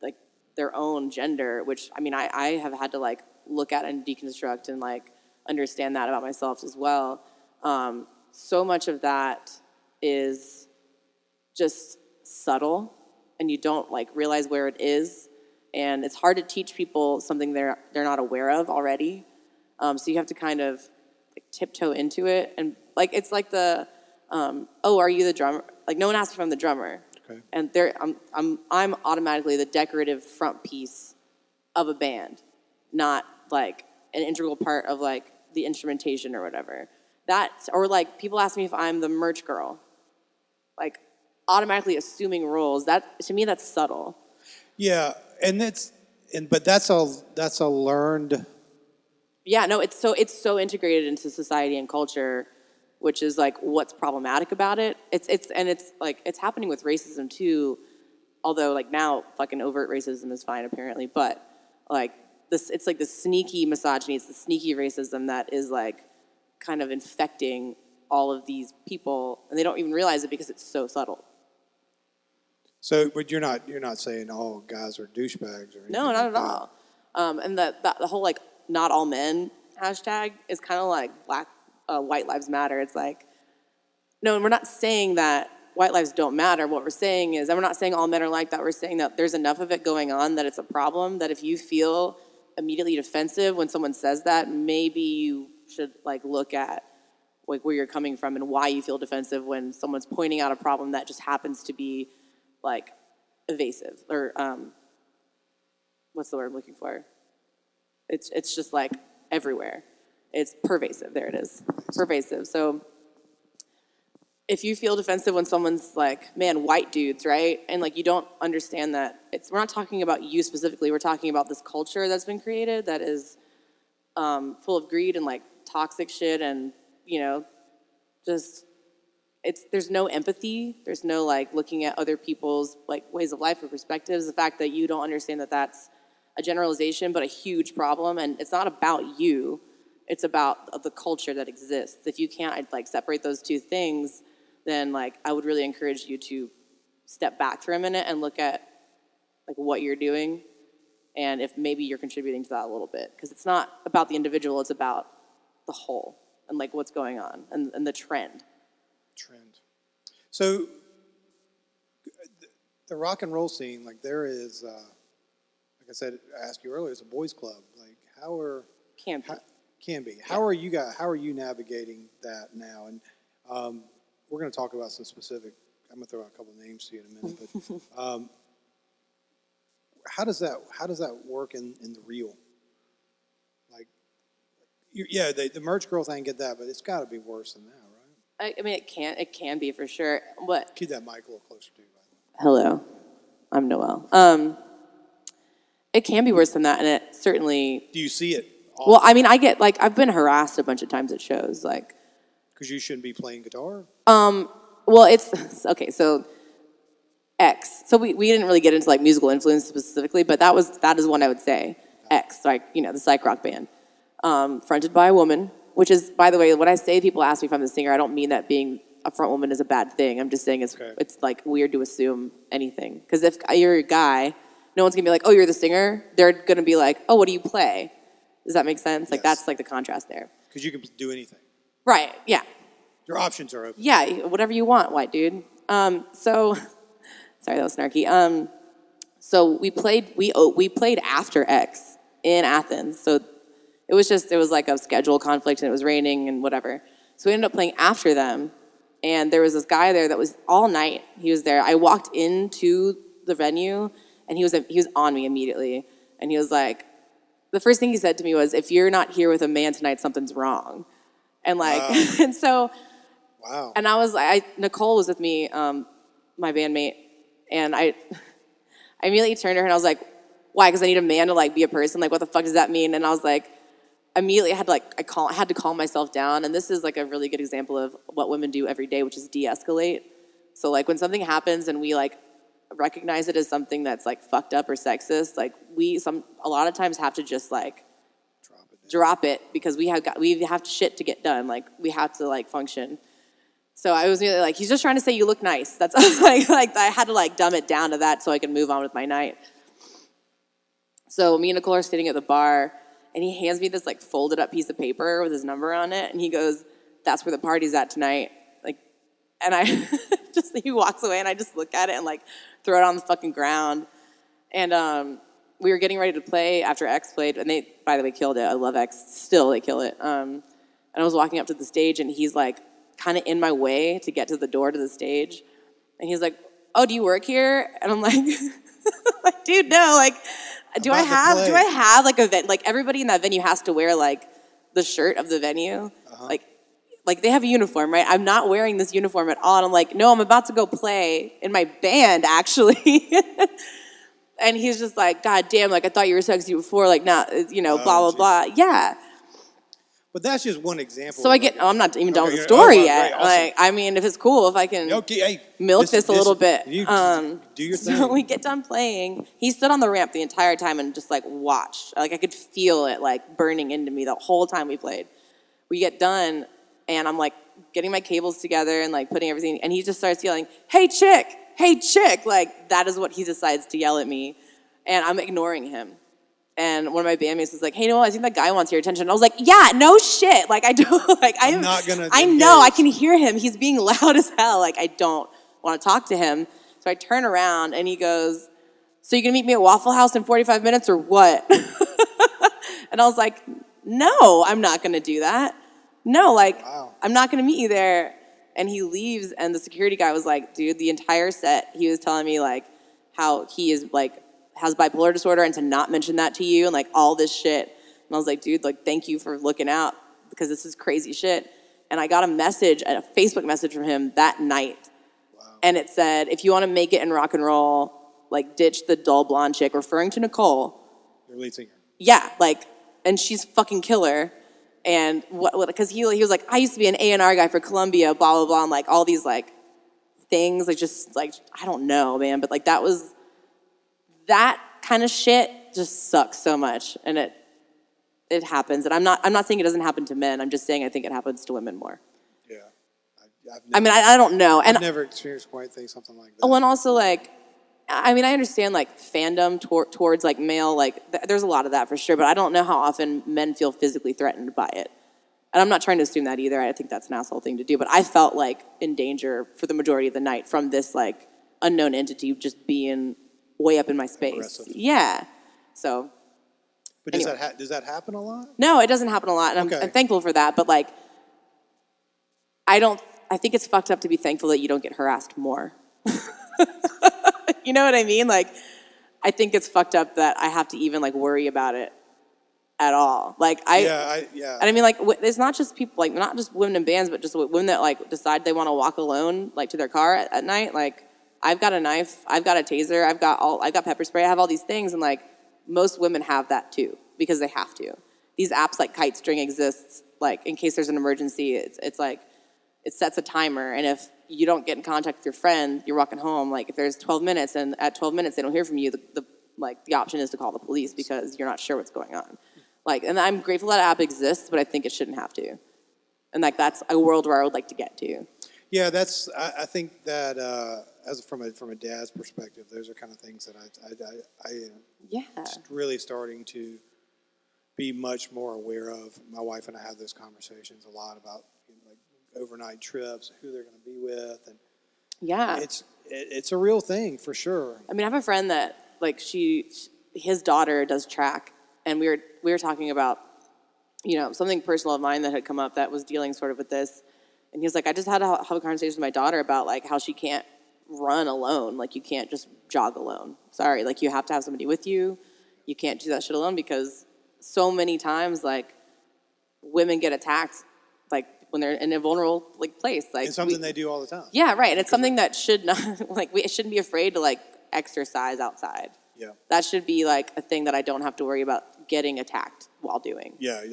like their own gender, which I mean, I have had to like look at and deconstruct and like understand that about myself as well. So much of that is just subtle, and you don't like realize where it is, and it's hard to teach people something they're not aware of already. So you have to kind of like, tiptoe into it, and like it's like the are you the drummer? Like no one asked if I'm the drummer, okay. And I'm automatically the decorative front piece of a band, not like an integral part of like the instrumentation or whatever. Or like people ask me if I'm the merch girl, like automatically assuming roles. That to me that's subtle. Yeah, but that's a learned. Yeah, no, it's so integrated into society and culture, which is like what's problematic about it. It's like it's happening with racism too, although like now fucking overt racism is fine apparently, but like this, it's like the sneaky misogyny, it's the sneaky racism that is like kind of infecting all of these people, and they don't even realize it because it's so subtle. So, but you're not saying all guys are douchebags or anything. No, not at all. And the whole like not all men hashtag is kind of like white lives matter. It's like, no, and we're not saying that white lives don't matter. What we're saying is, and we're not saying all men are like that. We're saying that there's enough of it going on that it's a problem, that if you feel immediately defensive when someone says that, maybe you should like look at like where you're coming from and why you feel defensive when someone's pointing out a problem that just happens to be like evasive or what's the word I'm looking for? It's just like everywhere. It's pervasive. There it is. Pervasive. So if you feel defensive when someone's like, man, white dudes, right? And like, you don't understand that we're not talking about you specifically. We're talking about this culture that's been created that is full of greed and like toxic shit and, just there's no empathy. There's no like looking at other people's like ways of life or perspectives. The fact that you don't understand that that's a generalization, but a huge problem. And it's not about you. It's about the culture that exists. If you can't like separate those two things, then like I would really encourage you to step back for a minute and look at like what you're doing and if maybe you're contributing to that a little bit. Because it's not about the individual, it's about the whole and like what's going on and the trend. So the rock and roll scene, like there is, like I said, I asked you earlier, it's a boys club. Like Can be. How are you guys? How are you navigating that now? And we're going to talk about some specific. I'm going to throw out a couple of names to you in a minute. But how does that work in the real? Like, the merch girl thing, get that, but it's got to be worse than that, right? I mean, it can be for sure. But keep that mic a little closer to you. Hello, I'm Noelle. It can be worse than that, and it certainly. Do you see it often? Well, I mean, I've been harassed a bunch of times at shows, like. Because you shouldn't be playing guitar? Well, it's, okay, so X. So we didn't really get into like musical influence specifically, but that is one I would say. X, like, the psych rock band. Fronted by a woman, which is, by the way, when I say people ask me if I'm the singer, I don't mean that being a front woman is a bad thing. I'm just saying it's like weird to assume anything. Because if you're a guy, no one's going to be like, oh, you're the singer. They're going to be like, oh, what do you play? Does that make sense? Like, that's like the contrast there. Because you can do anything. Right, yeah. Your options are open. Yeah, whatever you want, white dude. Sorry, that was snarky. So we played after X in Athens. So it was like a schedule conflict and it was raining and whatever. So we ended up playing after them. And there was this guy there that was all night. He was there. I walked into the venue and he was on me immediately. And he was like, the first thing he said to me was, if you're not here with a man tonight, something's wrong. And like, wow. And so, wow. And I was like, Nicole was with me, my bandmate, and I immediately turned to her and I was like, why? Because I need a man to like be a person. Like, what the fuck does that mean? And I was like, immediately I had to calm myself down. And this is like a really good example of what women do every day, which is de-escalate. So like when something happens and we like recognize it as something that's like fucked up or sexist, like a lot of times have to just like drop it because we have shit to get done. Like we have to like function. So I was really like, he's just trying to say you look nice. That's like I had to like dumb it down to that so I could move on with my night. So me and Nicole are sitting at the bar and he hands me this like folded up piece of paper with his number on it and he goes, that's where the party's at tonight. Like, and I he walks away and I just look at it and like throw it on the fucking ground. And we were getting ready to play after X played, and they, by the way, killed it. I love X. Still, they kill it. And I was walking up to the stage, and he's, like, kind of in my way to get to the door to the stage. And he's like, oh, do you work here? And I'm like, like, dude, no. Like, do I have, like, like, everybody in that venue has to wear, like, the shirt of the venue. Uh-huh. Like, they have a uniform, right? I'm not wearing this uniform at all. And I'm like, no, I'm about to go play in my band, actually. And he's just like, God damn, like, I thought you were sexy before, like, nah, blah, blah, blah. Yeah. But that's just one example. So I'm not even done with the story yet. Right, awesome. Like, I mean, if it's cool, if I can milk this a little bit. Do your thing. So we get done playing. He stood on the ramp the entire time and just, like, watched. Like, I could feel it, like, burning into me the whole time we played. We get done, and I'm, like, getting my cables together and, like, putting everything, and he just starts yelling, hey, chick! Hey, chick, like, that is what he decides to yell at me. And I'm ignoring him. And one of my bandmates was like, hey, Noelle, I think that guy wants your attention. And I was like, yeah, no shit. Like, I don't, like, I'm not going to I know, I can hear him. He's being loud as hell. Like, I don't want to talk to him. So I turn around and he goes, so you're going to meet me at Waffle House in 45 minutes or what? And I was like, no, I'm not going to do that. No, like, wow. I'm not going to meet you there. And he leaves, and the security guy was like, dude, the entire set, he was telling me, like, how he is, like, has bipolar disorder and to not mention that to you and, like, all this shit. I'm And I was like, dude, like, thank you for looking out because this is crazy shit. And I got a Facebook message from him that night. Wow. And it said, if you want to make it in rock and roll, like, ditch the dull blonde chick, referring to Nicole. Your lead singer. Yeah, like, and she's fucking killer. And because he was like, I used to be an A&R guy for Columbia, blah, blah, blah. And like all these like things, like just like, I don't know, man. But like that kind of shit just sucks so much. And it happens. And I'm not saying it doesn't happen to men. I'm just saying I think it happens to women more. Yeah. I don't know. I've never experienced quite something like that. Oh, and also like, I mean, I understand like fandom towards like male, like there's a lot of that for sure, but I don't know how often men feel physically threatened by it. And I'm not trying to assume that either. I think that's an asshole thing to do, but I felt like in danger for the majority of the night from this like unknown entity just being way up in my space. Aggressive. Yeah. So. But anyway. Does that happen a lot? No, it doesn't happen a lot, and I'm thankful for that. But like, I think it's fucked up to be thankful that you don't get harassed more. You know what I mean? Like, I think it's fucked up that I have to even like worry about it at all. Like Yeah. And I mean, like, it's not just people, like, not just women in bands, but just women that like decide they want to walk alone, like, to their car at night. Like, I've got a knife, I've got a taser, I've got pepper spray, I have all these things, and like most women have that too because they have to. These apps like Kite String exists, like in case there's an emergency. It's like it sets a timer, and if you don't get in contact with your friend, you're walking home. Like if there's 12 minutes, and at 12 minutes they don't hear from you, the option is to call the police because you're not sure what's going on. Like, and I'm grateful that app exists, but I think it shouldn't have to. And like that's a world where I would like to get to. Yeah, I think that as from a dad's perspective, those are kind of things that I really starting to be much more aware of. My wife and I have those conversations a lot about like overnight trips, who they're going to be with, and yeah, it's a real thing for sure. I mean, I have a friend that like his daughter does track, and we were talking about something personal of mine that had come up that was dealing sort of with this, and he was like, I just had to have a conversation with my daughter about like how she can't run alone, like you can't just jog alone. Sorry, like you have to have somebody with you. You can't do that shit alone because so many times like women get attacked like when they're in a vulnerable like place. Like it's something they do all the time. Yeah, right. And it's something that should not like we shouldn't be afraid to like exercise outside. Yeah. That should be like a thing that I don't have to worry about getting attacked while doing. Yeah, and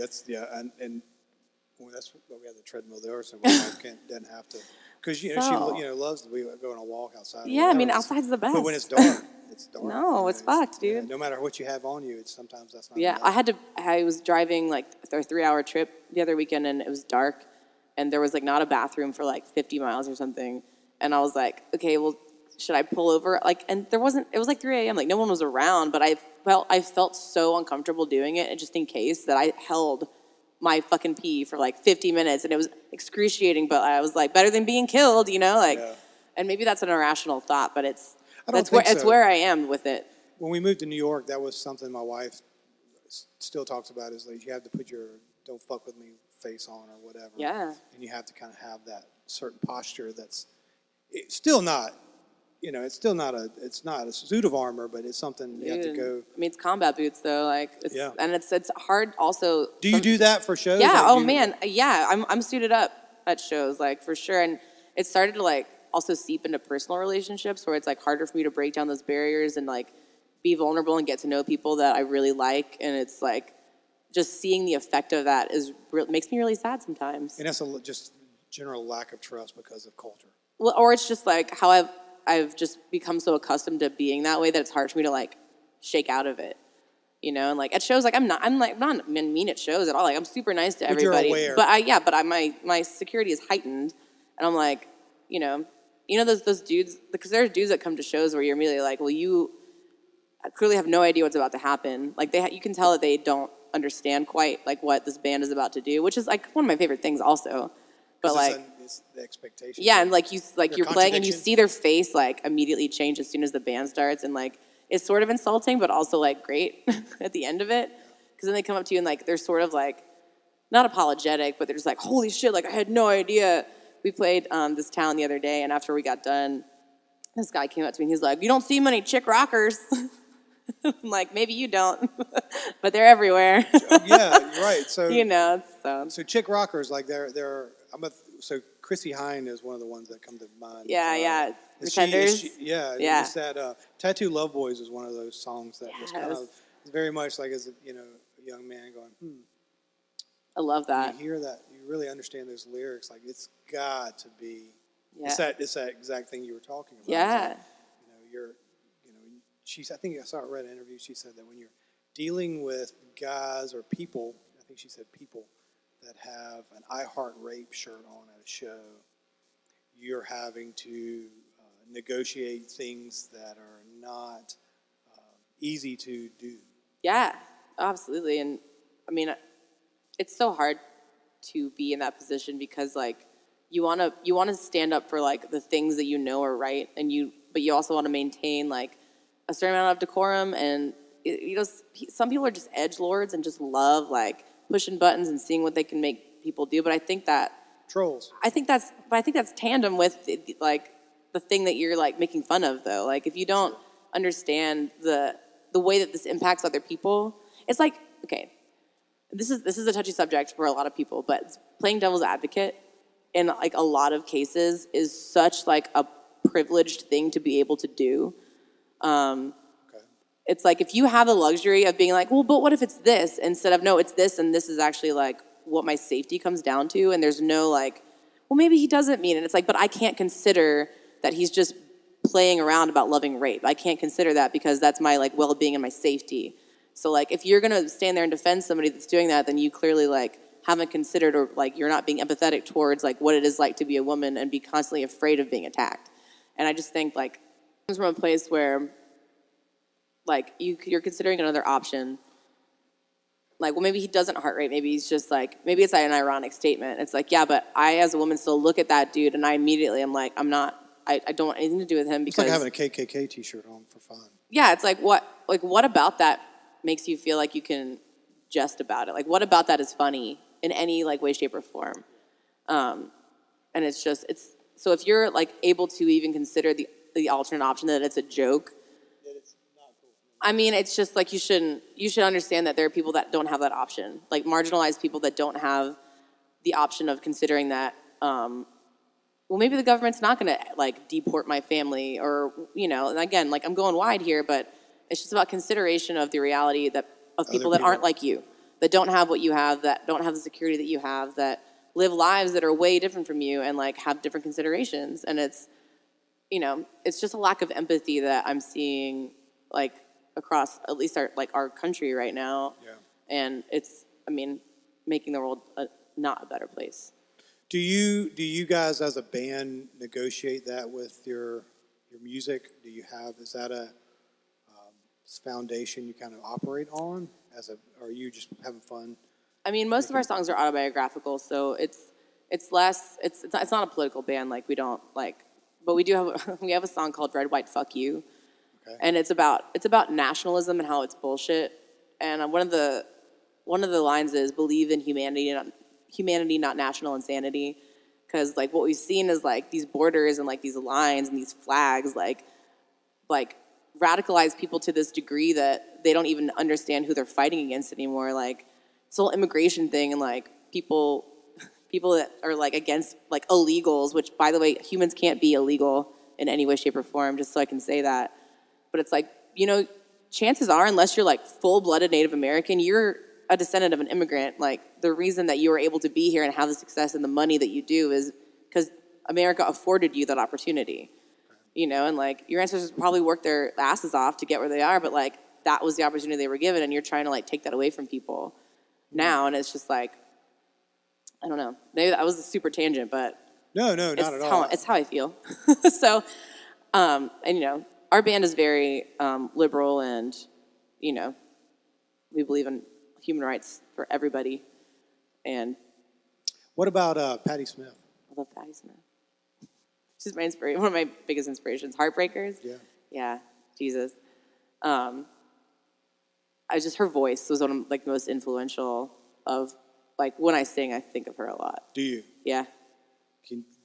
that's why we have the treadmill there, so my wife doesn't have to, because she loves to go on a walk outside. Yeah, I mean outside's the best. But when it's dark, it's dark. No, it's fucked, dude. Yeah, no matter what you have on you, sometimes that's not. Yeah, enough. I was driving like a 3-hour trip the other weekend, and it was dark, and there was like not a bathroom for like 50 miles or something, and I was like, okay, well, should I pull over? Like, and there wasn't. It was like 3 a.m. Like no one was around, but I felt so uncomfortable doing it, and just in case that I held my fucking pee for like 50 minutes, and it was excruciating, but I was like, better than being killed, like, and maybe that's an irrational thought, but it's where I am with it. When we moved to New York, that was something my wife still talks about, is like you have to put your "don't fuck with me" face on or whatever. Yeah. And you have to kind of have that certain posture that's still not, it's not a suit of armor, but it's something you have to go. I mean, it's combat boots though, like, and it's hard also. Do you do that for shows? Yeah. Oh man. Yeah. I'm suited up at shows, like for sure. And it started to like also seep into personal relationships where it's like harder for me to break down those barriers and like be vulnerable and get to know people that I really like. And it's like just seeing the effect of that makes me really sad sometimes. And that's just general lack of trust because of culture. Well, or it's just like how I've just become so accustomed to being that way that it's hard for me to like shake out of it, and like at shows, like I'm not mean at shows at all. Like I'm super nice to everybody, you're aware. but my security is heightened, and I'm like, those dudes, because there are dudes that come to shows where you're immediately like, well, you clearly have no idea what's about to happen. Like you can tell that they don't understand quite like what this band is about to do, which is like one of my favorite things also. But like, it's the expectation. Yeah, and like you're playing and you see their face like immediately change as soon as the band starts, and like it's sort of insulting, but also like great at the end of it, because then they come up to you and like they're sort of like not apologetic, but they're just like, holy shit, like I had no idea. We played this town the other day, and after we got done, this guy came up to me and he's like, you don't see many chick rockers. I'm like, maybe you don't, but they're everywhere. Yeah, you're right. So So chick rockers, like so Chrissy Hynde is one of the ones that come to mind. yeah. And Pretenders. yeah. Yeah. It's that Tattoo Love Boys is one of those songs that was kind of very much like as a young man going, I love that. You hear that, you really understand those lyrics. Like it's got to be. Yeah. It's that exact thing you were talking about. Yeah. Like, I think I read an interview. She said that when you're dealing with guys or people, I think she said people that have an I Heart Rape shirt on at a show, you're having to negotiate things that are not easy to do. Yeah, absolutely. And I mean, it's so hard to be in that position because like you want to stand up for like the things that you know are right, but you also want to maintain like a certain amount of decorum. And some people are just edgelords and just love like pushing buttons and seeing what they can make people do. But I think that trolls. I think that's tandem with like the thing that you're like making fun of though. Like if you don't understand the way that this impacts other people, it's like, okay, this is a touchy subject for a lot of people, but playing devil's advocate in like a lot of cases is such like a privileged thing to be able to do. It's like if you have the luxury of being like, well, but what if it's this instead of no, it's this, and this is actually like what my safety comes down to, and there's no like, well, maybe he doesn't mean it. It's like, but I can't consider that he's just playing around about loving rape. I can't consider that because that's my like well-being and my safety. So like if you're gonna stand there and defend somebody that's doing that, then you clearly like haven't considered, or like you're not being empathetic towards like what it is like to be a woman and be constantly afraid of being attacked. And I just think like it comes from a place where like you're considering another option. Like, well, maybe he doesn't heart rate. Maybe he's just like, maybe it's like an ironic statement. It's like, yeah, but I as a woman still look at that dude and I immediately am like, I don't want anything to do with him because it's like having a KKK t-shirt on for fun. Yeah, it's like what about that makes you feel like you can jest about it? Like what about that is funny in any like way, shape, or form? And it's so if you're like able to even consider the alternate option that it's a joke, I mean, it's just like you should understand that there are people that don't have that option, like marginalized people that don't have the option of considering that, well, maybe the government's not going to like deport my family or, and again, like I'm going wide here, but it's just about consideration of the reality of people that aren't like you, that don't have what you have, that don't have the security that you have, that live lives that are way different from you and like have different considerations. And it's just a lack of empathy that I'm seeing like across at least our country right now. Yeah. And it's, making the world not a better place. Do you guys as a band negotiate that with your music? Is that a foundation you kind of operate on or are you just having fun? Most of our songs are autobiographical, so it's not a political band, like we don't like, but we have a song called Red, White, Fuck You. Okay. And it's about nationalism and how it's bullshit. And one of the lines is believe in humanity, not national insanity. Because like what we've seen is like these borders and like these lines and these flags like radicalize people to this degree that they don't even understand who they're fighting against anymore. Like this whole immigration thing and like people that are like against like illegals, which by the way, humans can't be illegal in any way, shape, or form, just so I can say that. But it's like, chances are, unless you're like full-blooded Native American, you're a descendant of an immigrant. Like the reason that you are able to be here and have the success and the money that you do is because America afforded you that opportunity. And like your ancestors probably worked their asses off to get where they are, but like that was the opportunity they were given, and you're trying to like take that away from people now. And it's just like, I don't know. Maybe that was a super tangent, but no, not at all. It's how I feel. So, and our band is very liberal, and we believe in human rights for everybody. And what about Patti Smith? I love Patti Smith. She's my inspiration. One of my biggest inspirations. Heartbreakers. Yeah. Jesus. Her voice was one of like the most influential of like when I sing. I think of her a lot. Do you? Yeah.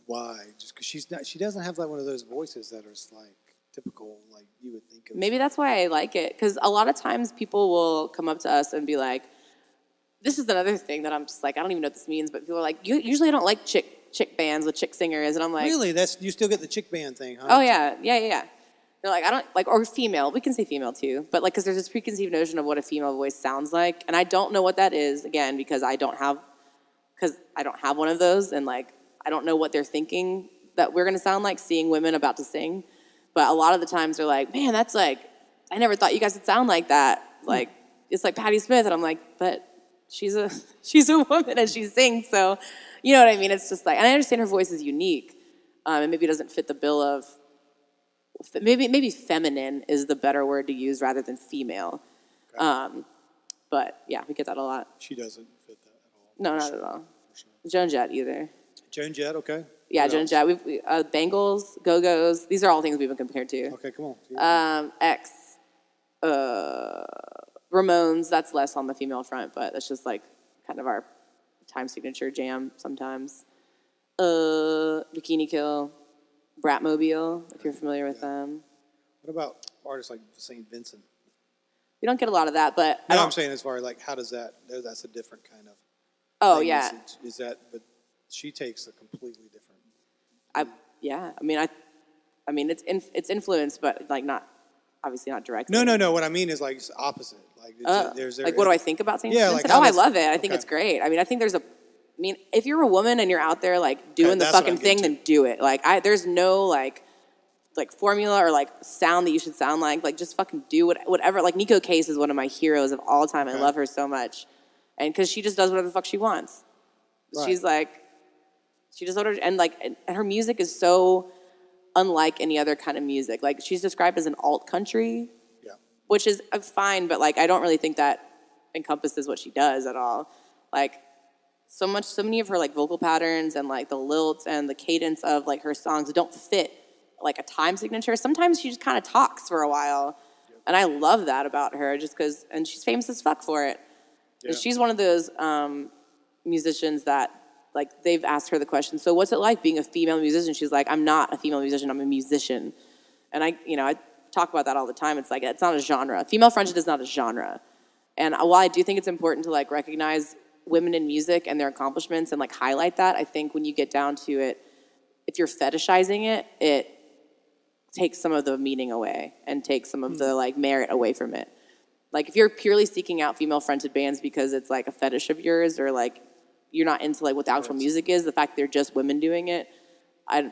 Why? Just because she doesn't have like one of those voices that are like typical, like you would think of. Maybe that's why I like it, because a lot of times people will come up to us and be like, this is another thing that I'm just like, I don't even know what this means, but people are like, usually I don't like chick bands with chick singers, and I'm like, Really? You still get the chick band thing, huh? oh yeah. They're like, I don't like, or female. We can say female too, but like, because there's this preconceived notion of what a female voice sounds like, and I don't know what that is. Again, because I don't have one of those, and like, I don't know what they're thinking that we're gonna sound like seeing women about to sing. But a lot of the times they're like, man, that's like, I never thought you guys would sound like that. Like, it's like Patti Smith, and I'm like, but she's a woman and she sings, so you know what I mean. It's just like, and I understand her voice is unique, and maybe it doesn't fit the bill of. Maybe feminine is the better word to use rather than female. Okay. But yeah, we get that a lot. She doesn't fit that at all. No, not at all. Sure. Joan Jett either. Joan Jett, okay. Yeah, What Joan else? Jett. Bangles, Go-Go's. These are all things we've been compared to. Okay, come on. X, Ramones. That's less on the female front, but that's just like kind of our time signature jam sometimes. Bikini Kill. Bratmobile, if you're familiar with them. What about artists like St. Vincent? We don't get a lot of that, but No, I'm saying as far as like, how does that? That's a different kind of. Oh thing. yeah. Is that? But she takes a completely different. I mean, it's influenced, but like not, obviously not directly. No. What I mean is like it's opposite. Like there's like what do I think about St. Yeah, Vincent? like I love it. I think okay. it's great. I mean, I think if you're a woman and you're out there like doing the fucking thing, then do it. Like there's no like formula or like sound that you should sound like. Like just fucking do whatever. Like Nico Case is one of my heroes of all time. Okay. I love her so much, and because she just does whatever the fuck she wants. Right. She's like, she does whatever, and her music is so unlike any other kind of music. Like she's described as an alt country, yeah, which is fine, but like I don't really think that encompasses what she does at all. Like. So many of her like vocal patterns and like the lilts and the cadence of like her songs don't fit like a time signature. Sometimes she just kind of talks for a while, and I love that about her just because. And she's famous as fuck for it. Yeah. She's one of those musicians that like they've asked her the question. So what's it like being a female musician? She's like, I'm not a female musician. I'm a musician, and I talk about that all the time. It's like it's not a genre. Female fronted is not a genre, and while I do think it's important to like recognize women in music and their accomplishments and like highlight that, I think when you get down to it, if you're fetishizing it, it takes some of the meaning away and takes some of the like merit away from it. Like if you're purely seeking out female fronted bands because it's like a fetish of yours or like you're not into like what the actual music is, the fact they're just women doing it, I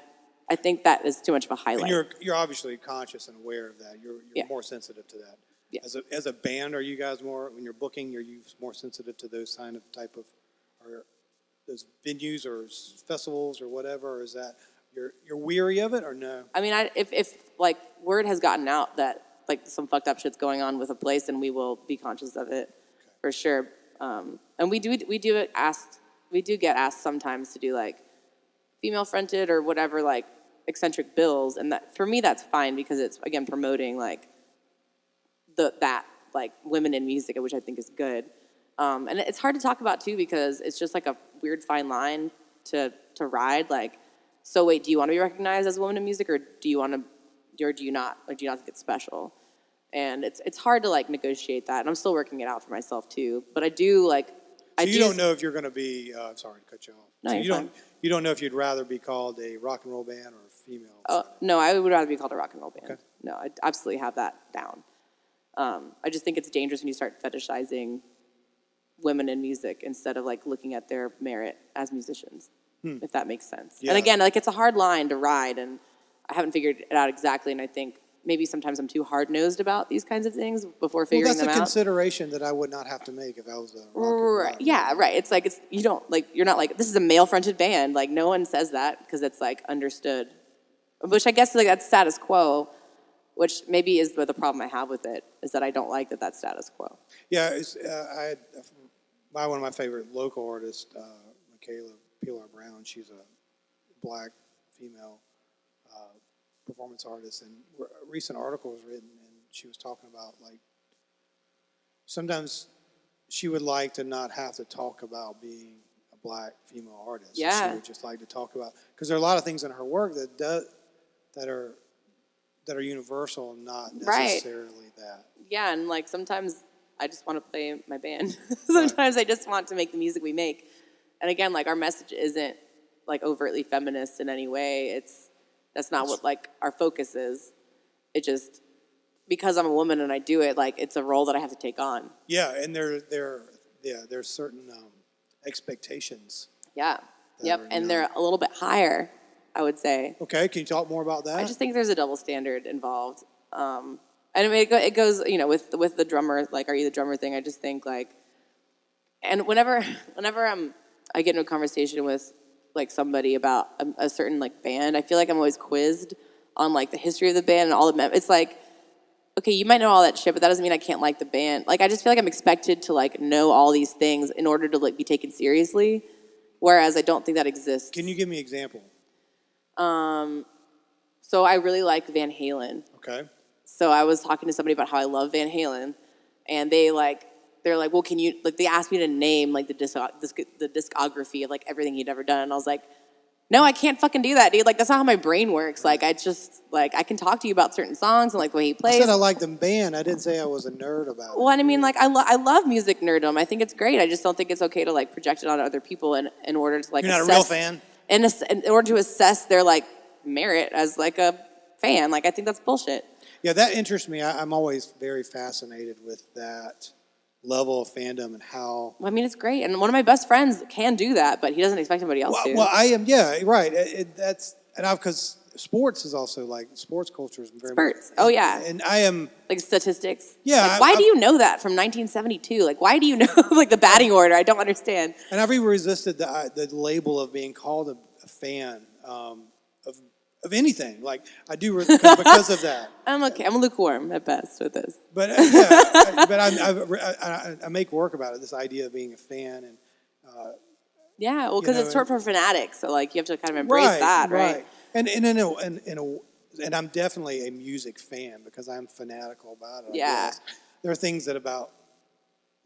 think that is too much of a highlight. And you're obviously conscious and aware of that. You're more sensitive to that. Yeah. As a band, are you guys more, when you're booking, are you more sensitive to those type of, or those venues or festivals or whatever, or is that, you're weary of it or no? I mean, if like word has gotten out that like some fucked up shit's going on with a place, then we will be conscious of it for sure. And we do get asked sometimes to do like female fronted or whatever, like eccentric bills. And that, for me, that's fine because it's, again, promoting like, that like women in music, which I think is good, and it's hard to talk about too because it's just like a weird fine line to ride. Like, so wait, do you want to be recognized as a woman in music, or do you not? Like, do you not think it's special? And it's hard to like negotiate that, and I'm still working it out for myself too. But I do like. So you don't know if you're going to be. Sorry to cut you off. No, so you're you don't know if you'd rather be called a rock and roll band or a female. No, I would rather be called a rock and roll band. Okay. No, I absolutely have that down. I just think it's dangerous when you start fetishizing women in music instead of like looking at their merit as musicians, if that makes sense. Yeah. And again, like it's a hard line to ride, and I haven't figured it out exactly. And I think maybe sometimes I'm too hard-nosed about these kinds of things before figuring them out. That's a consideration that I would not have to make if I was a rock. Right? Yeah, right. It's like you're not like this is a male-fronted band. Like no one says that because it's like understood, which I guess like that's status quo. Which maybe is the problem I have with it, is that I don't like that that's status quo. Yeah, one of my favorite local artists, Michaela Pilar Brown, she's a black female performance artist, and a recent article was written, and she was talking about, like, sometimes she would like to not have to talk about being a black female artist. Yeah. She would just like to talk about, because there are a lot of things in her work that are that are universal, not Right. necessarily that. Yeah, and like sometimes I just want to play my band. Sometimes I just want to make the music we make. And again, like our message isn't like overtly feminist in any way. That's not what like our focus is. It just, because I'm a woman and I do it, like it's a role that I have to take on. Yeah, and there's certain expectations. Yeah. Yep. And they're a little bit higher, I would say. Okay, can you talk more about that? I just think there's a double standard involved. And I mean, it goes, you know, with the drummer, like, are you the drummer thing? I just think like, and whenever I get into a conversation with like somebody about a certain like band, I feel like I'm always quizzed on like the history of the band and all the it's like, okay, you might know all that shit, but that doesn't mean I can't like the band. Like, I just feel like I'm expected to like know all these things in order to like be taken seriously, whereas I don't think that exists. Can you give me an example? So I really like Van Halen. Okay. So I was talking to somebody about how I love Van Halen, and they're like, well, can you, like, they asked me to name like the discography of like everything he'd ever done, and I was like, no, I can't fucking do that, dude. Like, that's not how my brain works. Like, I just, like, I can talk to you about certain songs and like the way he plays. I said I liked the band. I didn't say I was a nerd about it. Well, and I mean, like, I love music nerddom. I think it's great. I just don't think it's okay to like project it on other people in order to like. You're not a real fan. In order to assess their like merit as like a fan, like I think that's bullshit. Yeah, that interests me. I'm always very fascinated with that level of fandom and how. Well, I mean, it's great, and one of my best friends can do that, but he doesn't expect anybody else to. Well, I am. Yeah, right. Because sports is also like sports culture is very. Spurts. Oh yeah. And I am like statistics. Yeah. Like, why do you know that from 1972? Like, why do you know like the batting order? I don't understand. And I've even resisted the label of being called a fan of anything. Like I do because of that. I'm okay. I'm lukewarm at best with this. But I make work about it. This idea of being a fan and. Yeah, well, because it's short for fanatic, so like you have to kind of embrace that, right? And I'm definitely a music fan because I'm fanatical about it. Yeah. There are things about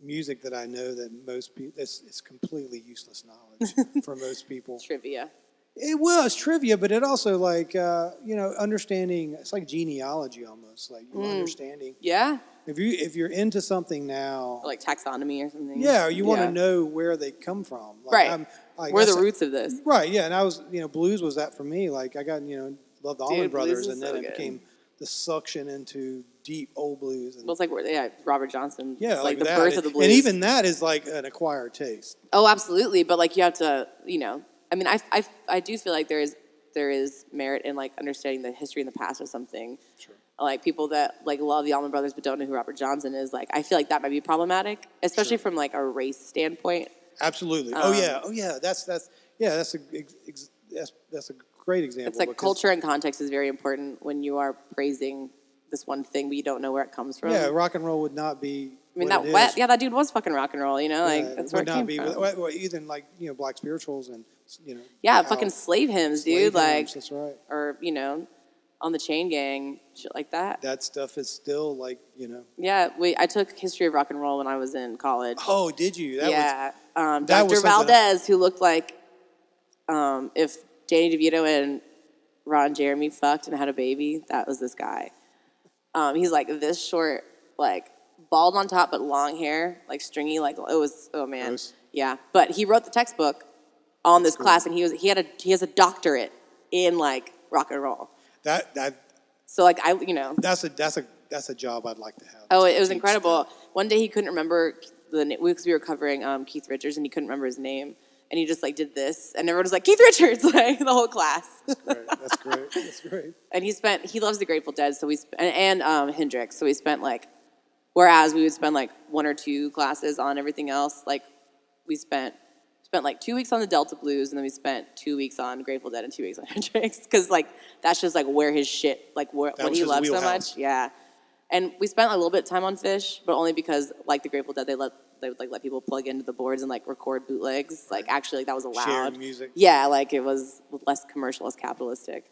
music that I know that most people it's completely useless knowledge for most people. Trivia. It's trivia, but it also like understanding. It's like genealogy almost, like understanding. Yeah. If you're into something now, or like taxonomy or something. Yeah, you want to know where they come from. Like, right. Where are the roots of this? Right. Yeah, and I was blues was that for me. Like I got loved the Allman Brothers, and then it became the suction into deep old blues. And, well, it's like Robert Johnson. Yeah, it's like the birth of the blues. And even that is like an acquired taste. Oh, absolutely. But like you have to, I mean, I do feel like there is merit in like understanding the history and the past of something. Sure. Like people that like love the Allman Brothers but don't know who Robert Johnson is. Like I feel like that might be problematic, especially from like a race standpoint. Absolutely. Oh yeah. That's a great example. It's like culture and context is very important when you are praising this one thing, but you don't know where it comes from. Yeah, rock and roll would not be. I mean that dude was fucking rock and roll. Like that's where it came from. Well, even like black spirituals and Yeah, fucking slave hymns, dude. Like that's right. Or on the Chain Gang, shit like that. That stuff is still like Yeah, I took history of rock and roll when I was in college. Oh, did you? Dr. Valdez, who looked like if Danny DeVito and Ron Jeremy fucked and had a baby, that was this guy. He's like this short, like bald on top but long hair, like stringy, like it was. Oh man, gross. Yeah. But he wrote the textbook on this class, and he has a doctorate in like rock and roll. So like that's a job I'd like to have. Oh, it was incredible. One day he couldn't remember because we were covering Keith Richards, and he couldn't remember his name, and he just like did this, and everyone was like Keith Richards, like the whole class. That's great. That's great. And he loves the Grateful Dead, so and Hendrix, so we spent like, whereas we would spend like 1 or 2 classes on everything else, like we spent like 2 weeks on the Delta Blues, and then we spent 2 weeks on Grateful Dead and 2 weeks on Hendrix, because like that's just like where his shit, like what he loves so much. Yeah. And we spent a little bit of time on Fish, but only because like the Grateful Dead, they would like let people plug into the boards and like record bootlegs. Like actually, like that was allowed. Shared music. Yeah, like it was less commercial, less capitalistic.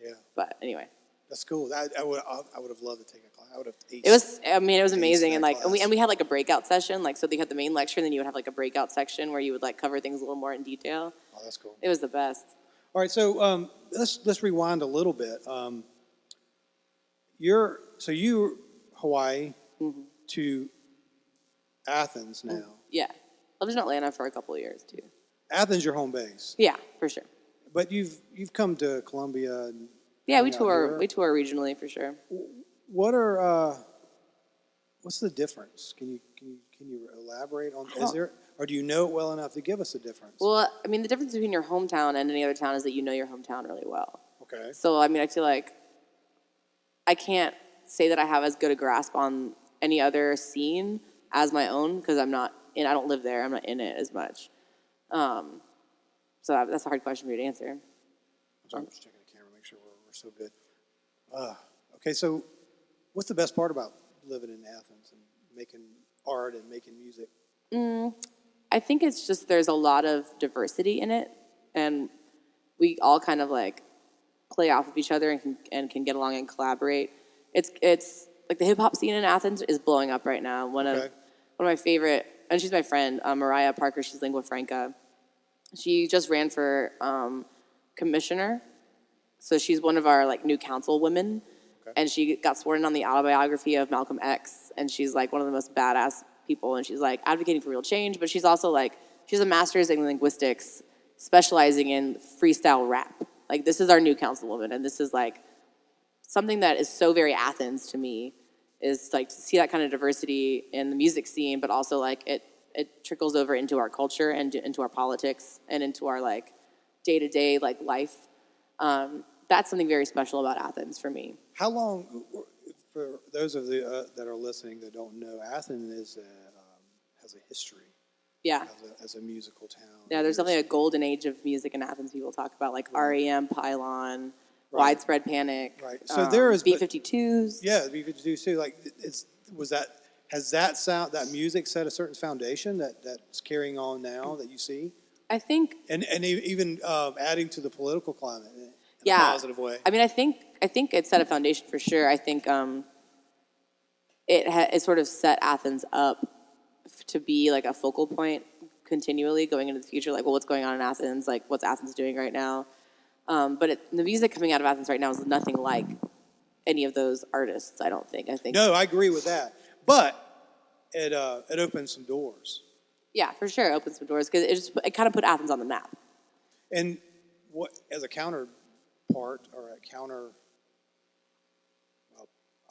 Yeah. But anyway. That's cool. I would have loved to take a class. I would have. It was amazing, and like we had like a breakout session. Like so, they had the main lecture, and then you would have like a breakout section where you would like cover things a little more in detail. Oh, that's cool. It was the best. All right, so let's rewind a little bit. you Hawaii to Athens now. Yeah. I lived in Atlanta for a couple of years, too. Athens, your home base. Yeah, for sure. But you've come to Columbia. And yeah, we tour regionally for sure. What's the difference? Can you elaborate on? Is there, or do you know it well enough to give us a difference? Well, I mean, the difference between your hometown and any other town is that you know your hometown really well. Okay. So, I mean, I feel like I can't say that I have as good a grasp on any other scene as my own because I don't live there. I'm not in it as much. So that's a hard question for you to answer. I'm just checking the camera, make sure we're so good. Okay, so what's the best part about living in Athens and making art and making music? I think it's just there's a lot of diversity in it, and we all kind of like play off of each other and can get along and collaborate. It's like the hip hop scene in Athens is blowing up right now. One of my favorite, and she's my friend, Mariah Parker. She's lingua franca. She just ran for commissioner, so she's one of our like new council women, and she got sworn in on the autobiography of Malcolm X, and she's like one of the most badass people, and she's like advocating for real change, but she's also like she's a master's in linguistics, specializing in freestyle rap. Like this is our new councilwoman, and this is like something that is so very Athens to me, is like to see that kind of diversity in the music scene, but also like it trickles over into our culture and into our politics and into our like day-to-day like life. That's something very special about Athens for me. How long, for those of the that are listening that don't know, Athens has a history. Yeah. As a musical town. Yeah, there's definitely a golden age of music in Athens. People talk about like REM, Pylon, Widespread Panic. Right. So there is B-52s. Yeah, B-52s too. Like, has that music set a certain foundation that's carrying on now that you see? I think. And even adding to the political climate in a positive way. I mean, I think it set a foundation for sure. I think it sort of set Athens up to be like a focal point continually going into the future. Like, well, what's going on in Athens? Like, what's Athens doing right now? But the music coming out of Athens right now is nothing like any of those artists, I don't think. No, I agree with that. But it opens some doors. Yeah, for sure, it opens some doors because it kind of put Athens on the map. And what as a counterpart or a counter,